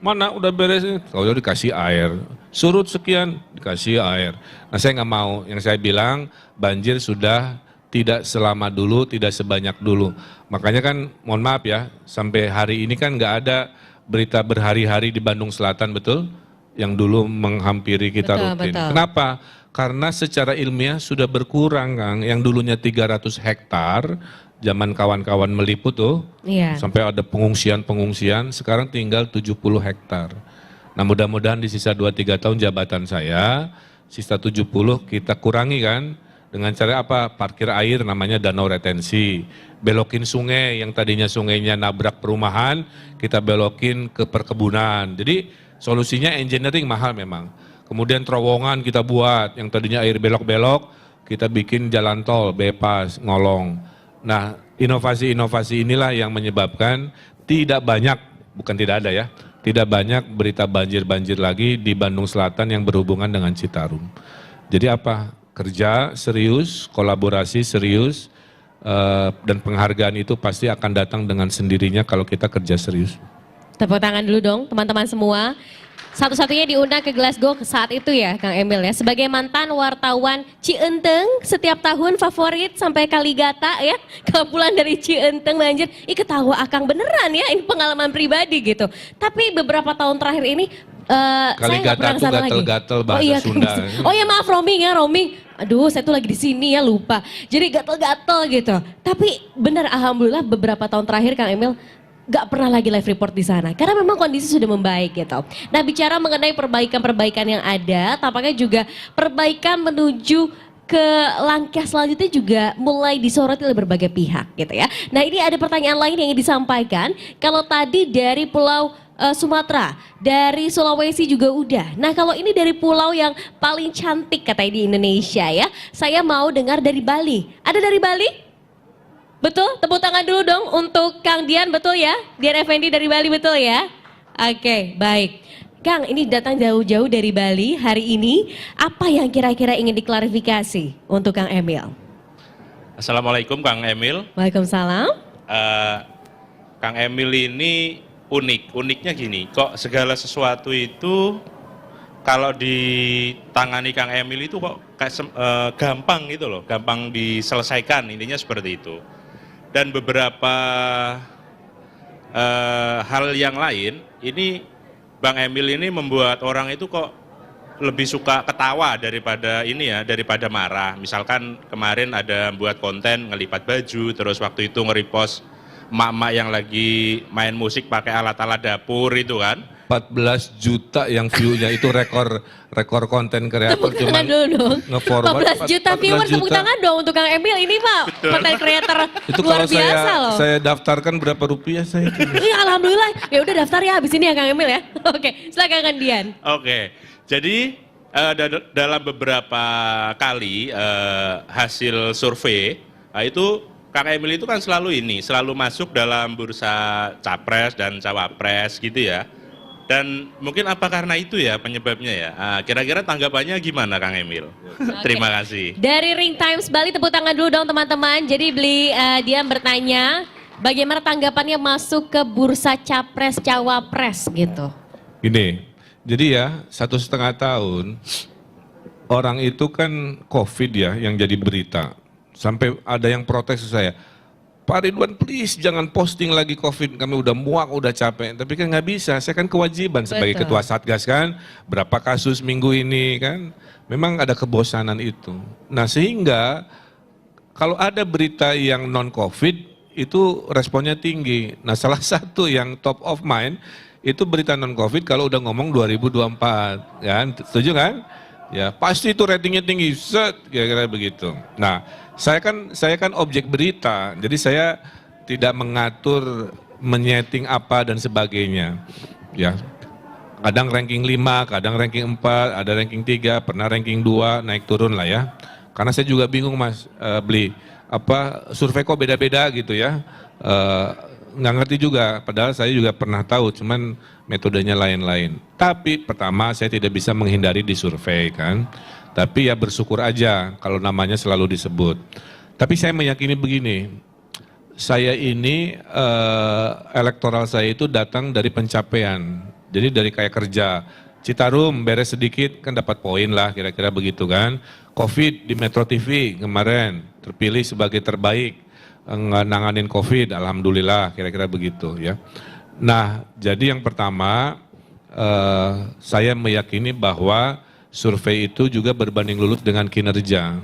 mana udah beres, kalau udah dikasih air, surut sekian, dikasih air. Nah saya nggak mau, yang saya bilang banjir sudah tidak selama dulu, tidak sebanyak dulu. Makanya kan mohon maaf ya, sampai hari ini kan nggak ada berita berhari-hari di Bandung Selatan, betul? Yang dulu menghampiri kita rutin. Kenapa? Karena secara ilmiah sudah berkurang Kang, yang dulunya 300 hektar, zaman kawan-kawan meliput tuh, sampai ada pengungsian, sekarang tinggal 70 hektar. Nah mudah-mudahan di sisa 2-3 tahun jabatan saya, sisa 70 kita kurangi kan, dengan cara apa? Parkir air namanya danau retensi, belokin sungai yang tadinya sungainya nabrak perumahan, kita belokin ke perkebunan. Jadi solusinya engineering mahal memang. Kemudian terowongan kita buat, yang tadinya air belok-belok, kita bikin jalan tol, bypass, ngolong. Nah, inovasi-inovasi inilah yang menyebabkan tidak banyak, bukan tidak ada ya, tidak banyak berita banjir-banjir lagi di Bandung Selatan yang berhubungan dengan Citarum. Jadi apa? Kerja serius, kolaborasi serius, dan penghargaan itu pasti akan datang dengan sendirinya kalau kita kerja serius. Tepuk tangan dulu dong teman-teman semua. Satu-satunya diundang ke Glasgow saat itu ya Kang Emil ya. Sebagai mantan wartawan Cienteng, setiap tahun favorit sampai Kaligata ya. Kalau pulang dari Cienteng banjir, ketawa Akang beneran ya, ini pengalaman pribadi gitu. Tapi beberapa tahun terakhir ini saya nggak pernah kesana lagi. Gatel-gatel bahasa Sunda. Oh ya maaf roaming. Aduh saya tuh lagi di sini ya lupa. Jadi gatel-gatel gitu. Tapi benar alhamdulillah beberapa tahun terakhir Kang Emil gak pernah lagi live report di sana karena memang kondisi sudah membaik gitu. Nah bicara mengenai perbaikan-perbaikan yang ada, tampaknya juga perbaikan menuju ke langkah selanjutnya juga mulai disoroti oleh berbagai pihak gitu ya. Nah ini ada pertanyaan lain yang ingin disampaikan. Kalau tadi dari Pulau Sumatera, dari Sulawesi juga udah. Nah kalau ini dari pulau yang paling cantik katanya di Indonesia ya, saya mau dengar dari Bali. Ada dari Bali? Betul? Tepuk tangan dulu dong untuk Kang Dian, betul ya? Dian Effendi dari Bali, betul ya? Oke, baik. Kang, ini datang jauh-jauh dari Bali hari ini. Apa yang kira-kira ingin diklarifikasi untuk Kang Emil? Assalamualaikum Kang Emil. Waalaikumsalam. Kang Emil ini unik. Uniknya gini, kok segala sesuatu itu kalau ditangani Kang Emil itu kok gampang gitu loh, gampang diselesaikan, intinya seperti itu. Dan beberapa hal yang lain, ini Bang Emil ini membuat orang itu kok lebih suka ketawa daripada daripada marah. Misalkan kemarin ada buat konten ngelipat baju, terus waktu itu nge-repost emak-emak yang lagi main musik pakai alat-alat dapur itu kan. 14 juta yang view-nya itu rekor konten kreator, Tepuk cuman tangan dulu dong. nge-forward 14 juta viewers, tepuk tangan dong untuk Kang Emil. Ini Pak, konten creator Itu luar kalau biasa loh. saya daftarkan berapa rupiah saya itu. Iya, alhamdulillah. Ya udah daftar ya habis ini ya Kang Emil ya. Oke, silakan Kang Dian. Oke, jadi dalam beberapa kali hasil survei, itu Kang Emil itu kan selalu masuk dalam bursa capres dan cawapres gitu ya. Dan mungkin apa karena itu ya penyebabnya ya. Kira-kira tanggapannya gimana Kang Emil? Terima kasih. Dari Ring Times Bali, tepuk tangan dulu dong teman-teman. Jadi Dian bertanya, bagaimana tanggapannya masuk ke bursa capres cawapres gitu. Gini, jadi ya 1,5 tahun orang itu kan COVID ya yang jadi berita. Sampai ada yang protes ke saya, Pak Ridwan please jangan posting lagi COVID, kami udah muak, udah capek. Tapi kan nggak bisa, saya kan kewajiban sebagai Betul. ketua Satgas kan, berapa kasus minggu ini kan, memang ada kebosanan itu. Nah sehingga kalau ada berita yang non-COVID itu responnya tinggi. Nah salah satu yang top of mind itu berita non-COVID kalau udah ngomong 2024, kan, setuju kan? Ya pasti itu ratingnya tinggi, set, kira-kira begitu. Nah saya kan objek berita, jadi saya tidak mengatur, menyeting apa dan sebagainya. Ya, kadang ranking 5, kadang ranking 4, ada ranking 3, pernah ranking 2, naik turun lah ya. Karena saya juga bingung Mas, beli apa survei kok beda-beda gitu ya. Nggak ngerti juga, padahal saya juga pernah tahu, cuman metodenya lain-lain. Tapi pertama saya tidak bisa menghindari di survei kan. Tapi ya bersyukur aja kalau namanya selalu disebut. Tapi saya meyakini begini, saya ini elektoral saya itu datang dari pencapaian. Jadi dari kayak kerja, Citarum beres sedikit kan dapat poin lah kira-kira begitu kan. COVID di Metro TV kemarin terpilih sebagai terbaik nanganin COVID, alhamdulillah kira-kira begitu ya. Nah jadi yang pertama saya meyakini bahwa survei itu juga berbanding lurus dengan kinerja.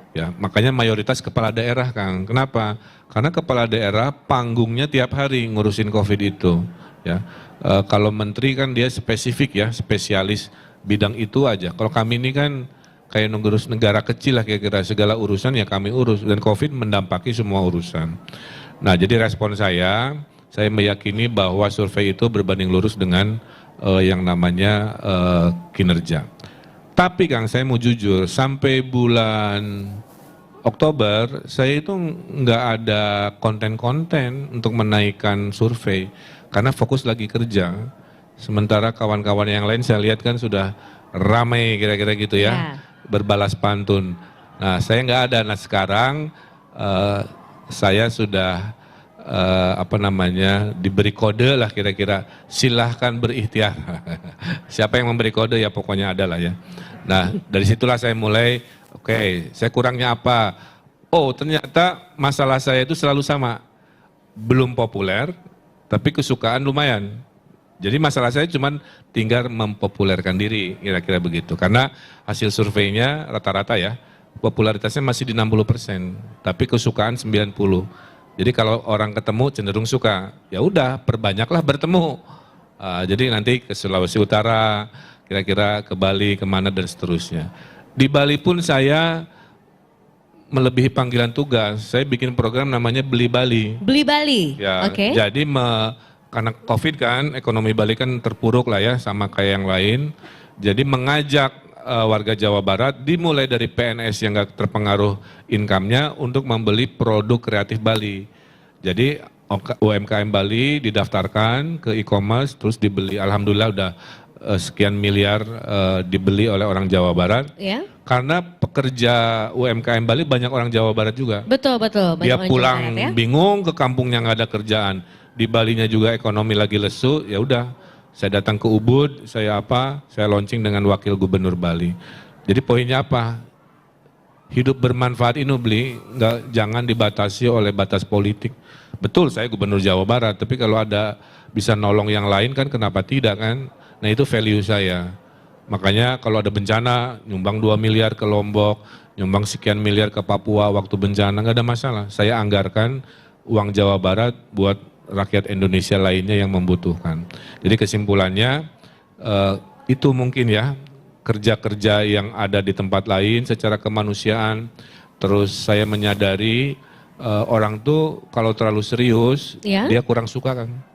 Ya, makanya mayoritas kepala daerah, Kang. Kenapa? Karena kepala daerah panggungnya tiap hari ngurusin COVID itu. Ya, kalau menteri kan dia spesifik ya, spesialis bidang itu aja. Kalau kami ini kan kayak ngurus negara kecil lah kira-kira, segala urusan ya kami urus, dan COVID mendampaki semua urusan. Nah, jadi respon saya meyakini bahwa survei itu berbanding lurus dengan yang namanya kinerja. Tapi Kang, saya mau jujur, sampai bulan Oktober, saya itu nggak ada konten-konten untuk menaikkan survei, karena fokus lagi kerja. Sementara kawan-kawan yang lain saya lihat kan sudah ramai kira-kira gitu ya, berbalas pantun. Nah, saya nggak ada. Nah, sekarang saya sudah diberi kode lah kira-kira, silahkan berikhtiar. Siapa yang memberi kode ya pokoknya ada lah ya. Nah dari situlah saya mulai, oke, saya kurangnya apa? Oh ternyata masalah saya itu selalu sama, belum populer tapi kesukaan lumayan. Jadi masalah saya cuma tinggal mempopulerkan diri kira-kira begitu. Karena hasil surveinya rata-rata ya, popularitasnya masih di 60%, tapi kesukaan 90%. Jadi kalau orang ketemu cenderung suka, ya udah perbanyaklah bertemu. Jadi nanti ke Sulawesi Utara, kira-kira ke Bali, kemana dan seterusnya. Di Bali pun saya melebihi panggilan tugas. Saya bikin program namanya Beli Bali. Beli Bali, Ya, oke. jadi karena COVID kan, ekonomi Bali kan terpuruk lah ya, sama kayak yang lain. Jadi mengajak warga Jawa Barat dimulai dari PNS yang nggak terpengaruh income-nya untuk membeli produk kreatif Bali. Jadi UMKM Bali didaftarkan ke e-commerce terus dibeli. Alhamdulillah udah sekian miliar dibeli oleh orang Jawa Barat. Ya. Karena pekerja UMKM Bali banyak orang Jawa Barat juga. Betul, betul. Banyak Dia orang pulang Jawa Barat, ya. bingung ke kampungnya nggak ada kerjaan. Di Balinya juga ekonomi lagi lesu, ya udah. Saya datang ke Ubud, saya launching dengan Wakil Gubernur Bali. Jadi poinnya apa? Hidup bermanfaat ini jangan dibatasi oleh batas politik. Betul saya Gubernur Jawa Barat, tapi kalau ada bisa nolong yang lain kan kenapa tidak kan? Nah itu value saya. Makanya kalau ada bencana, nyumbang 2 miliar ke Lombok, nyumbang sekian miliar ke Papua waktu bencana, nggak ada masalah. Saya anggarkan uang Jawa Barat buat rakyat Indonesia lainnya yang membutuhkan. Jadi kesimpulannya, itu mungkin ya, kerja-kerja yang ada di tempat lain secara kemanusiaan. Terus saya menyadari orang tuh kalau terlalu serius, dia kurang suka kan.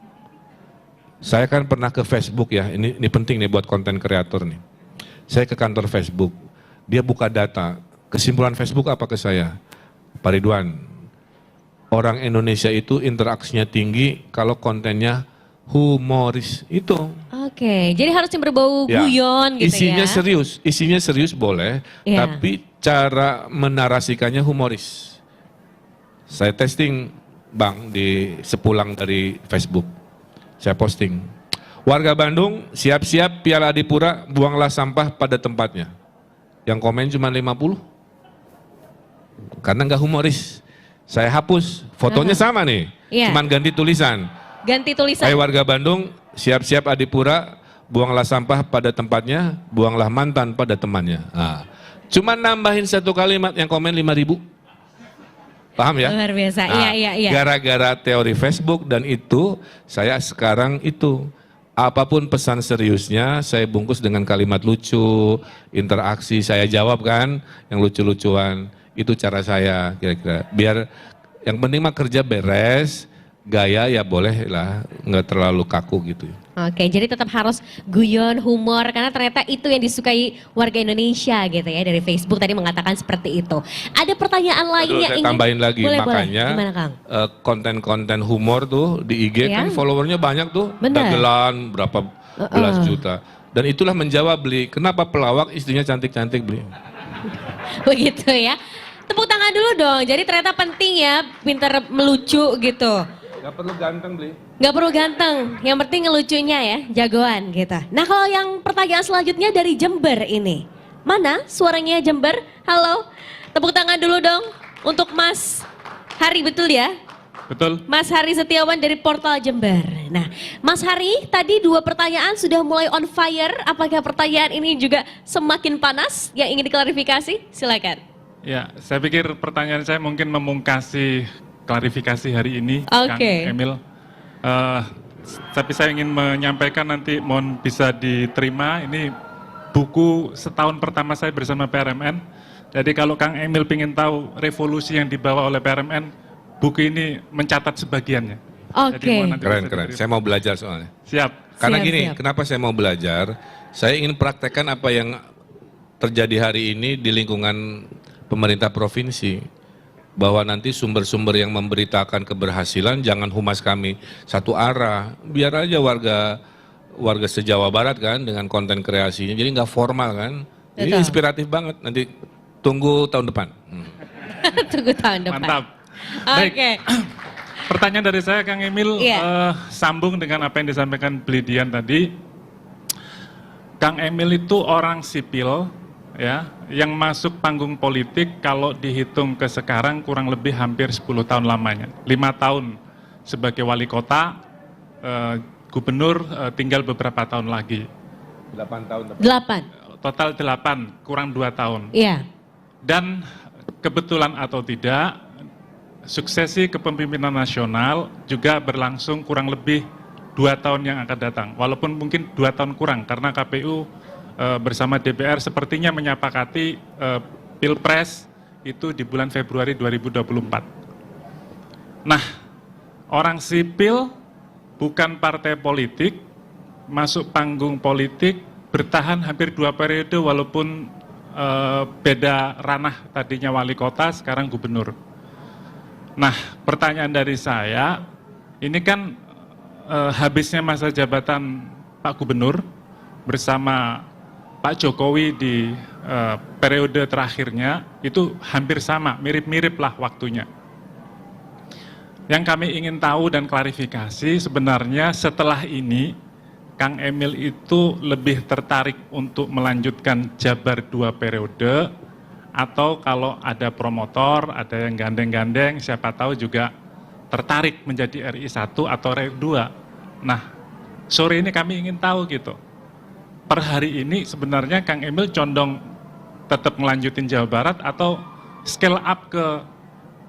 Saya kan pernah ke Facebook ya, ini penting nih buat konten kreator nih. Saya ke kantor Facebook, dia buka data, kesimpulan Facebook apa ke saya? Pak Ridwan, orang Indonesia itu interaksinya tinggi kalau kontennya humoris itu. Oke, jadi harus yang berbau guyon gitu isinya ya. Isinya serius boleh, tapi cara menarasikannya humoris. Saya testing Bang di sepulang dari Facebook. Saya posting, warga Bandung siap-siap Piala Adipura, buanglah sampah pada tempatnya. Yang komen cuma 50, karena nggak humoris. Saya hapus, fotonya sama nih, cuman ganti tulisan. Ganti tulisan. Hai warga Bandung, siap-siap Adipura, buanglah sampah pada tempatnya, buanglah mantan pada temannya. Nah, cuman nambahin satu kalimat yang komen 5.000. Paham ya? Luar biasa, nah, iya. Gara-gara teori Facebook dan itu, saya sekarang itu, apapun pesan seriusnya, saya bungkus dengan kalimat lucu, interaksi, saya jawab kan, yang lucu-lucuan, itu cara saya kira-kira. Biar, yang penting mah kerja beres, gaya ya boleh lah, nggak terlalu kaku gitu. Oke, jadi tetap harus guyon, humor, karena ternyata itu yang disukai warga Indonesia gitu ya, dari Facebook tadi mengatakan seperti itu. Ada pertanyaan lain yang ingin... Tambahin lagi, makanya Gimana, Kang? konten-konten humor tuh di IG kan followernya banyak tuh, dagelan berapa belas juta. Dan itulah menjawab beli, kenapa pelawak istrinya cantik-cantik beli. Begitu ya. Tepuk tangan dulu dong, jadi ternyata penting ya, pintar melucu gitu. Gak perlu ganteng beli. Gak perlu ganteng, yang penting ngelucunya ya, jagoan gitu. Nah kalau yang pertanyaan selanjutnya dari Jember ini. Mana suaranya Jember? Halo, tepuk tangan dulu dong untuk Mas Hari, betul ya? Betul. Mas Hari Setiawan dari Portal Jember. Nah Mas Hari, tadi 2 pertanyaan sudah mulai on fire. Apakah pertanyaan ini juga semakin panas yang ingin diklarifikasi? Silakan. Ya, saya pikir pertanyaan saya mungkin memungkasi klarifikasi hari ini, Kang Emil. Tapi saya ingin menyampaikan nanti mohon bisa diterima, ini buku setahun pertama saya bersama PRMN. Jadi kalau Kang Emil ingin tahu revolusi yang dibawa oleh PRMN, buku ini mencatat sebagiannya. Oke. Keren. Saya mau belajar soalnya. Siap. Karena gini, kenapa saya mau belajar? Saya ingin praktekkan apa yang terjadi hari ini di lingkungan pemerintah provinsi. Bahwa nanti sumber-sumber yang memberitakan keberhasilan jangan humas kami satu arah. Biar aja warga se-Jawa Barat kan dengan konten kreasinya. Jadi nggak formal kan. Ini inspiratif banget. Nanti tunggu tahun depan. Tunggu tahun depan. Mantap. Oke. Baik. Pertanyaan dari saya Kang Emil, sambung dengan apa yang disampaikan Blidian tadi. Kang Emil itu orang sipil, ya, yang masuk panggung politik kalau dihitung ke sekarang kurang lebih hampir 10 tahun lamanya. 5 tahun sebagai wali kota, gubernur tinggal beberapa tahun lagi. 8 tahun. 8. Total 8, kurang 2 tahun. Iya. Dan kebetulan atau tidak, suksesi kepemimpinan nasional juga berlangsung kurang lebih 2 tahun yang akan datang. Walaupun mungkin 2 tahun kurang karena KPU bersama DPR sepertinya menyepakati Pilpres itu di bulan Februari 2024. Nah, orang sipil bukan partai politik, masuk panggung politik, bertahan hampir 2 periode walaupun beda ranah, tadinya wali kota, sekarang gubernur. Nah, pertanyaan dari saya, ini kan habisnya masa jabatan Pak Gubernur, bersama Pak Jokowi di periode terakhirnya itu hampir sama, mirip-mirip lah waktunya. Yang kami ingin tahu dan klarifikasi sebenarnya setelah ini Kang Emil itu lebih tertarik untuk melanjutkan Jabar 2 periode atau kalau ada promotor, ada yang gandeng-gandeng, siapa tahu juga tertarik menjadi RI 1 atau RI 2. Nah, sore ini kami ingin tahu gitu. Per hari ini sebenarnya Kang Emil condong tetap melanjutin Jawa Barat atau scale up ke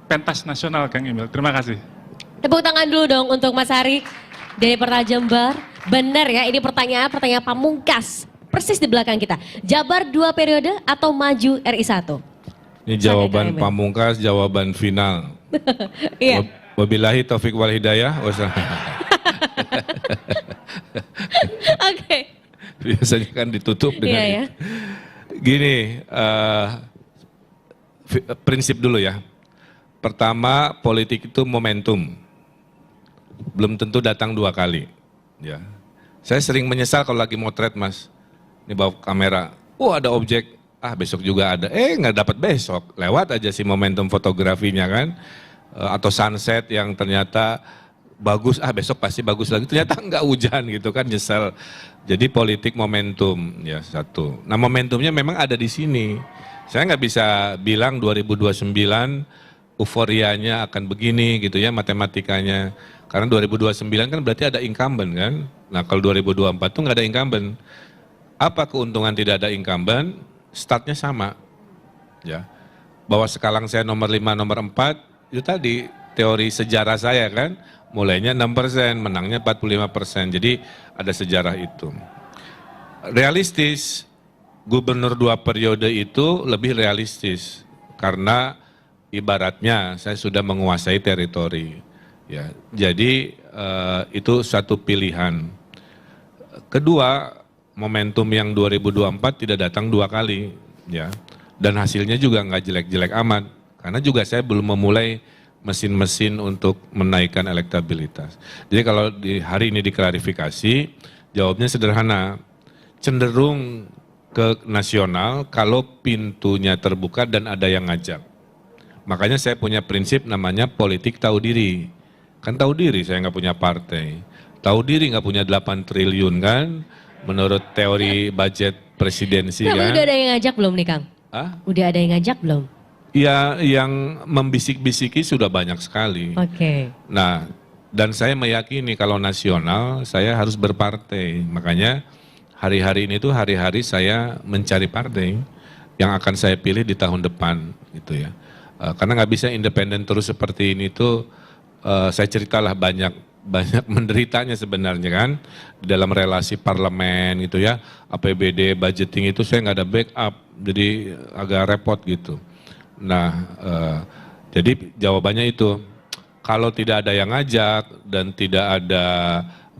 pentas nasional Kang Emil. Terima kasih. Tepuk tangan dulu dong untuk Mas Hari dari Perta Jember. Benar ya, ini pertanyaan pamungkas. Persis di belakang kita. Jabar 2 periode atau maju RI 1? Ini jawaban pamungkas, jawaban final. Iya. Wabillahi taufik wal hidayah. Oke. Biasanya kan ditutup dengan Iya, ya. Gini, prinsip dulu ya. Pertama, politik itu momentum. Belum tentu datang 2 kali. Ya. Saya sering menyesal kalau lagi motret, Mas. Ini bawa kamera. Ada objek. Besok juga ada. Nggak dapat besok. Lewat aja sih momentum fotografinya kan. Atau sunset yang ternyata bagus. Besok pasti bagus lagi. Ternyata nggak hujan gitu kan, nyesel. Jadi politik momentum ya satu. Nah momentumnya memang ada di sini. Saya nggak bisa bilang 2029 euforianya akan begini gitu ya matematikanya. Karena 2029 kan berarti ada incumbent kan. Nah kalau 2024 tuh nggak ada incumbent. Apa keuntungan tidak ada incumbent? Startnya sama. Ya. Bahwa sekarang saya nomor 5, nomor 4, itu tadi teori sejarah saya kan. Mulainya 6%, menangnya 45%. Jadi ada sejarah itu. Realistis, gubernur 2 periode itu lebih realistis. Karena ibaratnya saya sudah menguasai teritori. Ya, jadi itu satu pilihan. Kedua, momentum yang 2024 tidak datang 2 kali. Ya, dan hasilnya juga nggak jelek-jelek amat. Karena juga saya belum memulai mesin-mesin untuk menaikkan elektabilitas. Jadi kalau di hari ini diklarifikasi, jawabnya sederhana, cenderung ke nasional kalau pintunya terbuka dan ada yang ngajak. Makanya saya punya prinsip namanya politik tahu diri. Kan tahu diri saya nggak punya partai. Tahu diri nggak punya 8 triliun kan, menurut teori budget presidensi kan. Udah ada yang ngajak belum nih Kang? Udah ada yang ngajak belum? Ya, yang membisik-bisiki sudah banyak sekali. Oke. Nah, dan saya meyakini kalau nasional saya harus berpartai. Makanya hari-hari ini tuh hari-hari saya mencari partai yang akan saya pilih di tahun depan, gitu ya. Karena nggak bisa independen terus seperti ini tuh. Saya ceritalah banyak menderitanya sebenarnya kan di dalam relasi parlemen gitu ya. APBD, budgeting itu saya nggak ada backup, jadi agak repot gitu. Nah, jadi jawabannya itu, kalau tidak ada yang ngajak dan tidak ada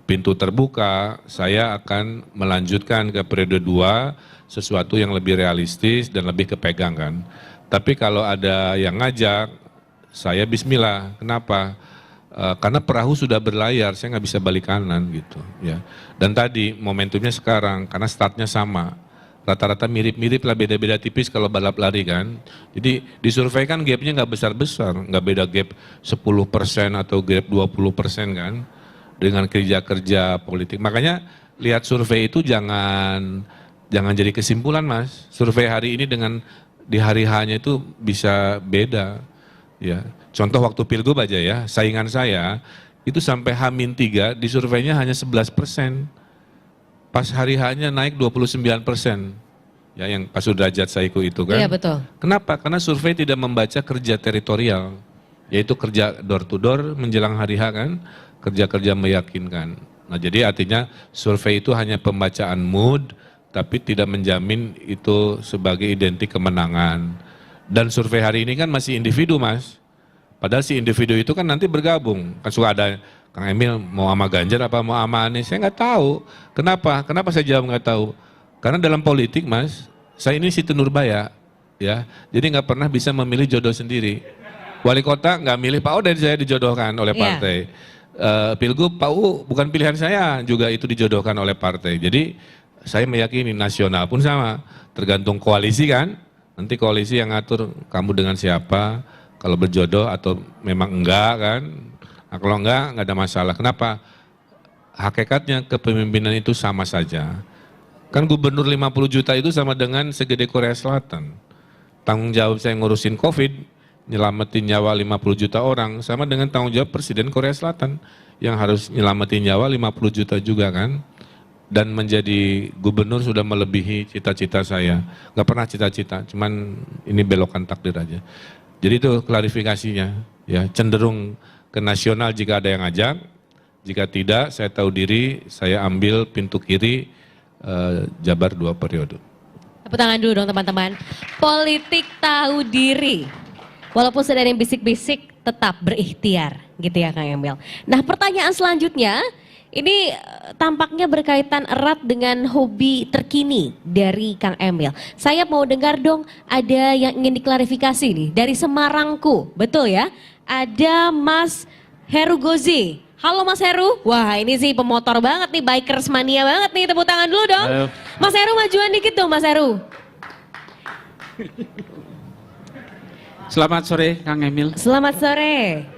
pintu terbuka, saya akan melanjutkan ke periode 2 sesuatu yang lebih realistis dan lebih kepegang kan. Tapi kalau ada yang ngajak, saya bismillah. Kenapa? Karena perahu sudah berlayar, saya nggak bisa balik kanan gitu ya. Dan tadi momentumnya sekarang, karena startnya sama. Rata-rata mirip-mirip lah, beda-beda tipis kalau balap lari kan. Jadi disurvei kan gapnya nggak besar-besar, nggak beda gap 10% atau gap 20% kan. Dengan kerja-kerja politik. Makanya lihat survei itu jangan jadi kesimpulan Mas. Survei hari ini dengan di hari H-nya itu bisa beda. Ya, contoh waktu Pilgub aja ya, saingan saya itu sampai H-3 di surveinya hanya 11%. Pas hari H-nya naik 29%. Ya, yang Pak Sudrajat Saiku itu kan. Iya betul. Kenapa? Karena survei tidak membaca kerja teritorial, yaitu kerja door to door menjelang hari H kan, kerja-kerja meyakinkan. Nah jadi artinya survei itu hanya pembacaan mood, tapi tidak menjamin itu sebagai identik kemenangan. Dan survei hari ini kan masih individu Mas. Padahal si individu itu kan nanti bergabung. Kan suka ada Kang Emil mau sama Ganjar apa mau sama Anies, saya nggak tahu. Kenapa? Kenapa saya jawab nggak tahu? Karena dalam politik Mas, saya ini Siti Nurbaya, ya. Jadi nggak pernah bisa memilih jodoh sendiri. Wali kota nggak milih Pak O dan saya dijodohkan oleh partai. Pilgub Pak U bukan pilihan saya, juga itu dijodohkan oleh partai. Jadi saya meyakini nasional pun sama, tergantung koalisi kan. Nanti koalisi yang ngatur kamu dengan siapa, kalau berjodoh atau memang enggak kan. Nah, kalau enggak ada masalah. Kenapa? Hakikatnya kepemimpinan itu sama saja. Kan gubernur 50 juta itu sama dengan segede Korea Selatan. Tanggung jawab saya ngurusin COVID, nyelamatin nyawa 50 juta orang, sama dengan tanggung jawab Presiden Korea Selatan yang harus nyelamatin nyawa 50 juta juga kan. Dan menjadi gubernur sudah melebihi cita-cita saya. Nggak pernah cita-cita, cuman ini belokan takdir aja. Jadi itu klarifikasinya, ya cenderung ke nasional jika ada yang ngajak. Jika tidak, saya tahu diri, saya ambil pintu kiri, Jabar 2 periode. Tepuk tangan dulu dong teman-teman. Politik tahu diri. Walaupun sedang yang bisik-bisik, tetap berikhtiar. Gitu ya Kang Emil. Nah pertanyaan selanjutnya, ini tampaknya berkaitan erat dengan hobi terkini dari Kang Emil. Saya mau dengar dong, ada yang ingin diklarifikasi nih, dari Semarangku, betul ya? Ada Mas Heru Gozi. Halo Mas Heru, wah ini sih pemotor banget nih, bikers mania banget nih, tepuk tangan dulu dong. Halo. Mas Heru majuan dikit dong Mas Heru. Selamat sore Kang Emil. Selamat sore.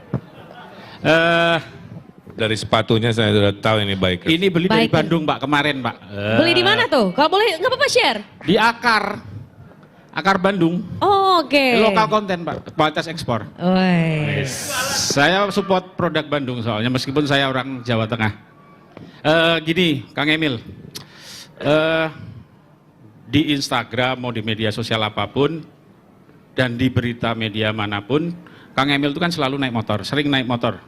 Dari sepatunya saya sudah tahu ini baik. Ini beli dari Biker. Bandung Pak kemarin Pak. Beli di mana tuh? Kalau boleh nggak apa-apa share. Di Akar Bandung. Oh, oke. Lokal konten Pak, kualitas ekspor. Woi. Saya support produk Bandung soalnya meskipun saya orang Jawa Tengah. Gini Kang Emil, di Instagram mau di media sosial apapun dan di berita media manapun, Kang Emil itu kan selalu naik motor, sering naik motor.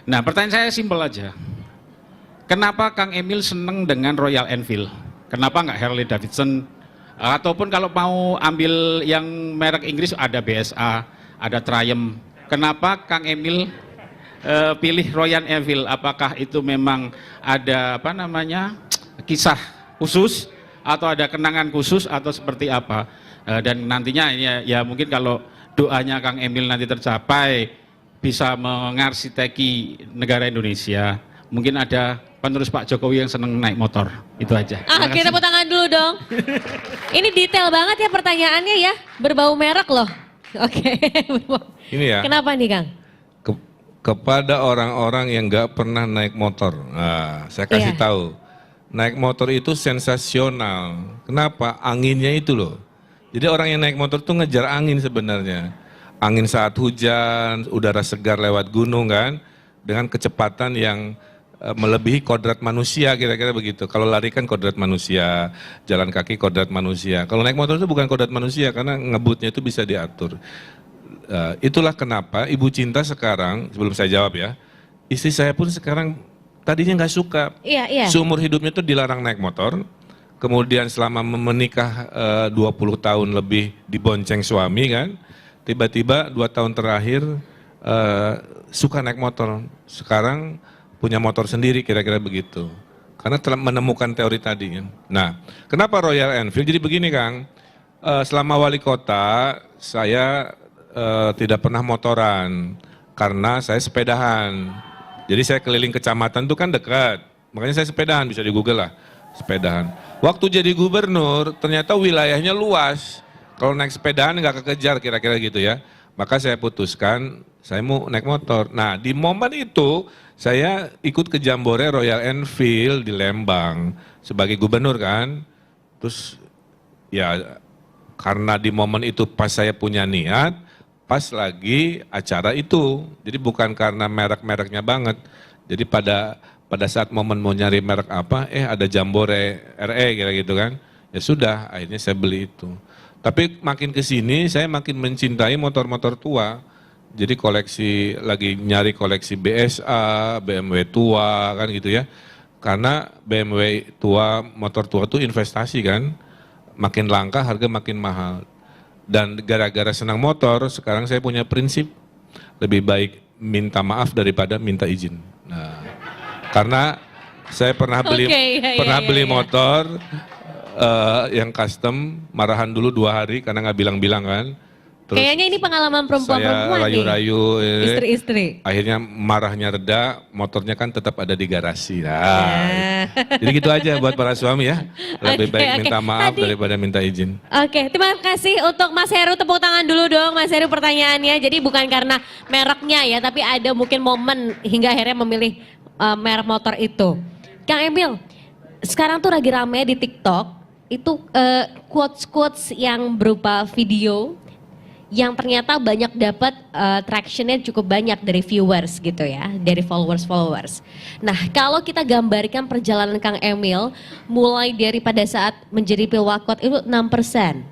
Nah pertanyaan saya simpel aja, kenapa Kang Emil seneng dengan Royal Enfield? Kenapa nggak Harley Davidson? Ataupun kalau mau ambil yang merek Inggris ada BSA, ada Triumph. Kenapa Kang Emil pilih Royal Enfield? Apakah itu memang ada apa namanya kisah khusus atau ada kenangan khusus atau seperti apa? Dan nantinya ini ya mungkin kalau doanya Kang Emil nanti tercapai bisa mengarsiteki negara Indonesia. Mungkin ada penerus Pak Jokowi yang seneng naik motor. Itu aja. Kita tepuk tangan dulu dong. Ini detail banget ya pertanyaannya ya. Berbau merek loh. Oke. Ini ya. Kenapa nih Kang? Kepada orang-orang yang nggak pernah naik motor. Nah, saya kasih Iya. tahu. Naik motor itu sensasional. Kenapa? Anginnya itu loh. Jadi orang yang naik motor tuh ngejar angin sebenarnya. Angin saat hujan, udara segar lewat gunung kan. Dengan kecepatan yang melebihi kodrat manusia, kira-kira begitu. Kalau lari kan kodrat manusia, jalan kaki kodrat manusia. Kalau naik motor itu bukan kodrat manusia karena ngebutnya itu bisa diatur. Itulah kenapa Ibu Cinta sekarang, sebelum saya jawab ya, istri saya pun sekarang tadinya nggak suka. Iya. Seumur hidupnya itu dilarang naik motor. Kemudian selama menikah 20 tahun lebih dibonceng suami kan. Tiba-tiba 2 tahun terakhir suka naik motor. Sekarang punya motor sendiri, kira-kira begitu. Karena telah menemukan teori tadi. Nah, kenapa Royal Enfield? Jadi begini Kang, selama wali kota saya tidak pernah motoran karena saya sepedahan. Jadi saya keliling kecamatan itu kan dekat, makanya saya sepedahan, bisa di Google lah, sepedahan. Waktu jadi gubernur ternyata wilayahnya luas, kalau naik sepedahan nggak kekejar kira-kira gitu ya. Maka saya putuskan saya mau naik motor. Nah di momen itu saya ikut ke Jambore Royal Enfield di Lembang sebagai gubernur kan. Terus ya karena di momen itu pas saya punya niat, pas lagi acara itu. Jadi bukan karena merek-mereknya banget. Jadi pada saat momen mau nyari merek apa, ada Jambore RE kira gitu kan. Ya sudah, akhirnya saya beli itu. Tapi makin ke sini saya makin mencintai motor-motor tua. Jadi lagi nyari koleksi BSA, BMW tua kan gitu ya. Karena BMW tua, motor tua itu investasi kan. Makin langka harga makin mahal. Dan gara-gara senang motor, sekarang saya punya prinsip lebih baik minta maaf daripada minta izin. Nah, karena saya pernah beli motor yang custom, marahan dulu 2 hari karena nggak bilang-bilang kan. Terus Kayaknya ini pengalaman saya perempuan-perempuan nih. rayu-rayu, Istri-istri. akhirnya marahnya reda, motornya kan tetap ada di garasi. Nah, jadi gitu aja buat para suami ya. Lebih baik Oke. minta maaf Tadi- daripada minta izin. Oke, terima kasih untuk Mas Heru, tepuk tangan dulu dong Mas Heru pertanyaannya. Jadi bukan karena mereknya ya, tapi ada mungkin momen hingga akhirnya memilih merek motor itu. Kang Emil, sekarang tuh lagi rame di TikTok, itu quotes-quotes yang berupa video yang ternyata banyak dapat tractionnya cukup banyak dari viewers gitu ya, dari followers. Nah, kalau kita gambarkan perjalanan Kang Emil mulai dari pada saat menjadi pilwakot itu 6%,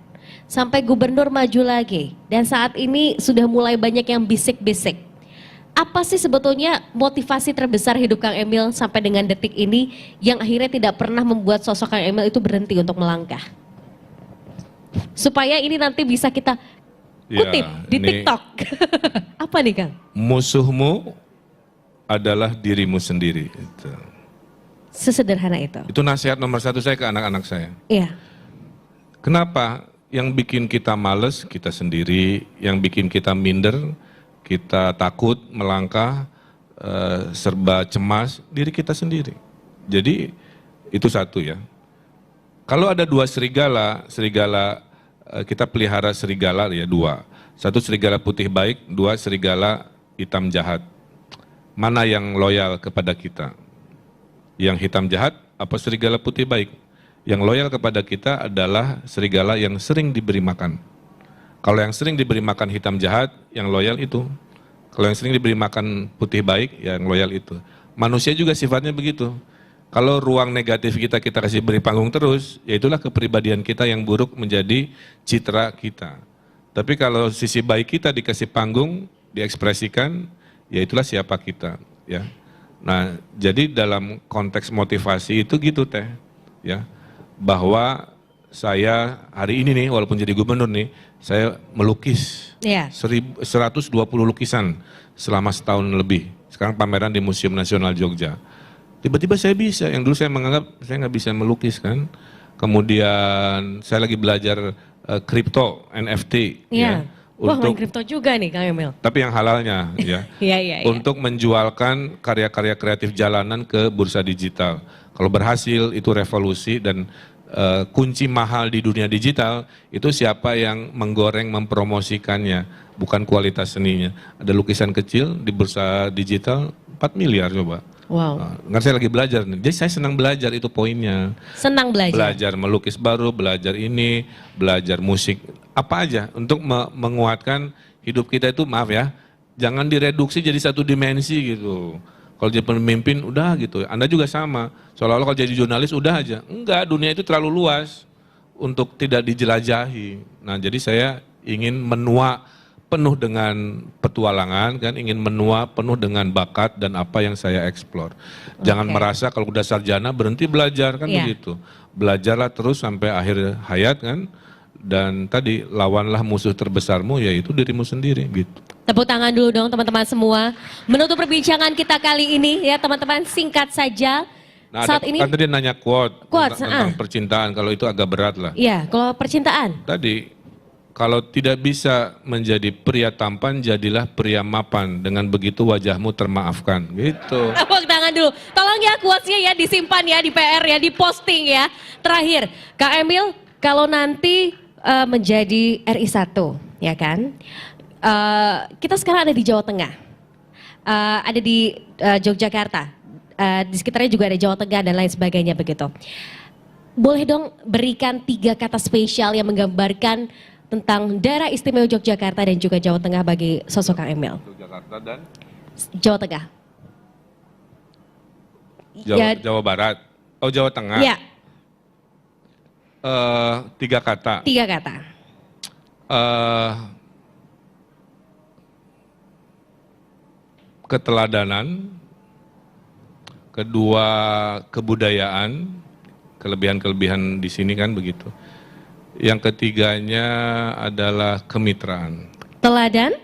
sampai gubernur maju lagi, dan saat ini sudah mulai banyak yang bisik-bisik. Apa sih sebetulnya motivasi terbesar hidup Kang Emil sampai dengan detik ini yang akhirnya tidak pernah membuat sosok Kang Emil itu berhenti untuk melangkah? Supaya ini nanti bisa kita kutip di ini TikTok. Apa nih Kang? musuhmu adalah dirimu sendiri. Sesederhana itu. Itu nasihat nomor 1 saya ke anak-anak saya. Iya. Kenapa? Yang bikin kita males, kita sendiri. Yang bikin kita minder, kita takut melangkah, serba cemas, diri kita sendiri. Jadi itu satu ya. Kalau ada 2 serigala, kita pelihara serigala ya 2. 1 serigala putih baik, 2 serigala hitam jahat. Mana yang loyal kepada kita? Yang hitam jahat apa serigala putih baik? Yang loyal kepada kita adalah serigala yang sering diberi makan. Kalau yang sering diberi makan hitam jahat, yang loyal itu. Kalau yang sering diberi makan putih baik, yang loyal itu. Manusia juga sifatnya begitu. Kalau ruang negatif kita kasih beri panggung terus, ya itulah kepribadian kita yang buruk menjadi citra kita. Tapi kalau sisi baik kita dikasih panggung, diekspresikan, ya itulah siapa kita. Ya. Nah, jadi dalam konteks motivasi itu gitu Teh, ya, bahwa saya hari ini nih, walaupun jadi gubernur nih, saya melukis 120 lukisan selama setahun lebih. Sekarang pameran di Museum Nasional Jogja. Tiba-tiba saya bisa, yang dulu saya menganggap saya nggak bisa melukis kan. Kemudian saya lagi belajar kripto, NFT. Iya. Ya, Wah, main untuk, kripto juga nih Kang Emil. tapi yang halalnya ya. Iya. Untuk menjualkan karya-karya kreatif jalanan ke bursa digital. Kalau berhasil itu revolusi dan kunci mahal di dunia digital itu siapa yang menggoreng mempromosikannya, bukan kualitas seninya. Ada lukisan kecil di bursa digital 4 miliar coba. Wow. Nggak, saya lagi belajar nih. Jadi saya senang belajar, itu poinnya. Senang belajar. Belajar melukis baru, belajar ini, belajar musik, apa aja untuk menguatkan hidup kita itu, maaf ya, jangan direduksi jadi satu dimensi gitu. Kalau jadi pemimpin udah gitu, Anda juga sama. Seolah-olah kalau jadi jurnalis udah aja. Enggak, dunia itu terlalu luas untuk tidak dijelajahi. Nah, jadi saya ingin menua penuh dengan petualangan, kan, ingin menua penuh dengan bakat dan apa yang saya eksplor. Jangan merasa kalau udah sarjana berhenti belajar, kan begitu. Belajarlah terus sampai akhir hayat kan. Dan tadi lawanlah musuh terbesarmu yaitu dirimu sendiri gitu. Tepuk tangan dulu dong teman-teman semua. Menutup perbincangan kita kali ini ya teman-teman, singkat saja. Nah, Saat ini kan tadi nanya Quotes, tentang percintaan, kalau itu agak berat lah. Iya, kalau percintaan. Tadi kalau tidak bisa menjadi pria tampan, jadilah pria mapan. Dengan begitu wajahmu termaafkan. Gitu. Tepuk tangan dulu. Tolong ya quotesnya ya disimpan ya di PR ya, di posting ya. Terakhir, Kak Emil, kalau nanti menjadi RI1, ya kan? Kita sekarang ada di Jawa Tengah, ada di Yogyakarta, di sekitarnya juga ada Jawa Tengah dan lain sebagainya begitu. Boleh dong berikan 3 kata spesial yang menggambarkan tentang daerah istimewa Yogyakarta dan juga Jawa Tengah bagi sosok Kang Emil. Yogyakarta dan Jawa Tengah. Jawa Barat. Oh, Jawa Tengah. Ya. 3 kata. 3 kata. Keteladanan, kedua kebudayaan, kelebihan-kelebihan di sini kan begitu. Yang ketiganya adalah kemitraan. Teladan,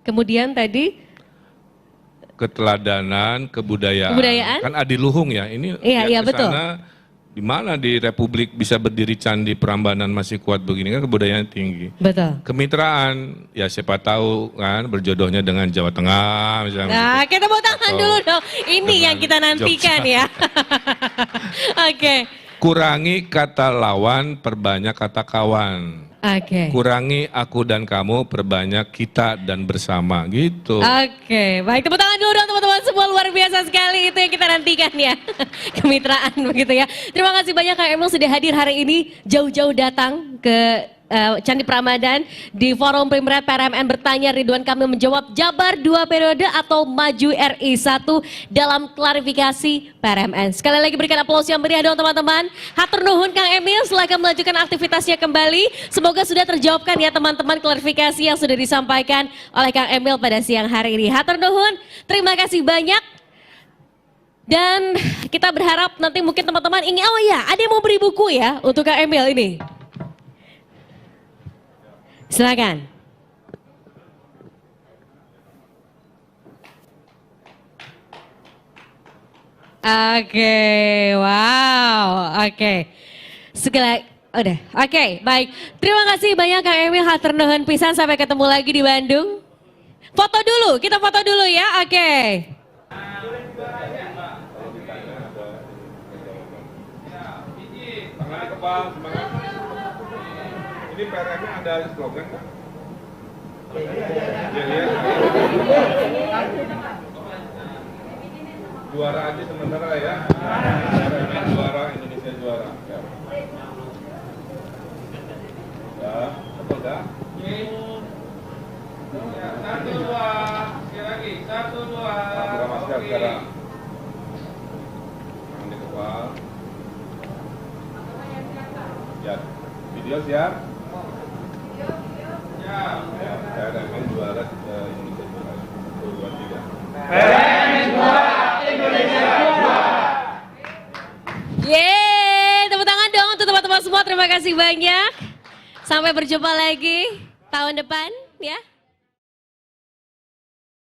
kemudian tadi Keteladanan, kebudayaan. Kebudayaan. Kan adiluhung ya, ini Iya, lihat iya, ke betul. sana Di mana di Republik bisa berdiri candi Prambanan masih kuat begini kan, kebudayaan tinggi. Betul. Kemitraan, ya siapa tahu kan berjodohnya dengan Jawa Tengah misalnya. Nah, kita mau tangan dulu dong. Ini yang kita nantikan ya. Oke. Kurangi kata lawan, perbanyak kata kawan. Oke. Kurangi aku dan kamu, perbanyak kita dan bersama, gitu. Oke, baik, tepuk tangan dulu dong teman-teman semua, luar biasa sekali, itu yang kita nantikan ya. Kemitraan begitu ya. Terima kasih banyak Kang Emil sudah hadir hari ini, jauh-jauh datang ke Candi Prambanan di forum Primret PRMN bertanya, Ridwan Kamil menjawab Jabar 2 periode atau maju RI 1 dalam klarifikasi PRMN. Sekali lagi berikan aplaus yang meriah dong teman-teman. Hatur nuhun Kang Emil, silakan melanjutkan aktivitasnya kembali. Semoga sudah terjawabkan ya teman-teman klarifikasi yang sudah disampaikan oleh Kang Emil pada siang hari ini. Hatur nuhun, terima kasih banyak. Dan kita berharap nanti mungkin teman-teman ingin, oh ya ada yang mau beri buku ya untuk Kang Emil ini. Silakan. Oke, wow, oke. Segala, udah, oke, baik. Terima kasih banyak Kang Emil, hatur nuhun pisan, sampai ketemu lagi di Bandung. Foto dulu, kita foto dulu ya, oke. Ini PRM-nya ada slogan kan? Juara aja sementara ya. PRM juara, Indonesia juara. Ya, betul dah? Satu, dua, sekali lagi. Satu, dua. Buka masker sekarang. Tangan di kepala. Ya, video siap. PRMN juara Indonesia juara. 2, 3. PRMN juara Indonesia juara. Yeay, tepuk tangan dong untuk teman-teman semua. Terima kasih banyak. Sampai berjumpa lagi tahun depan ya.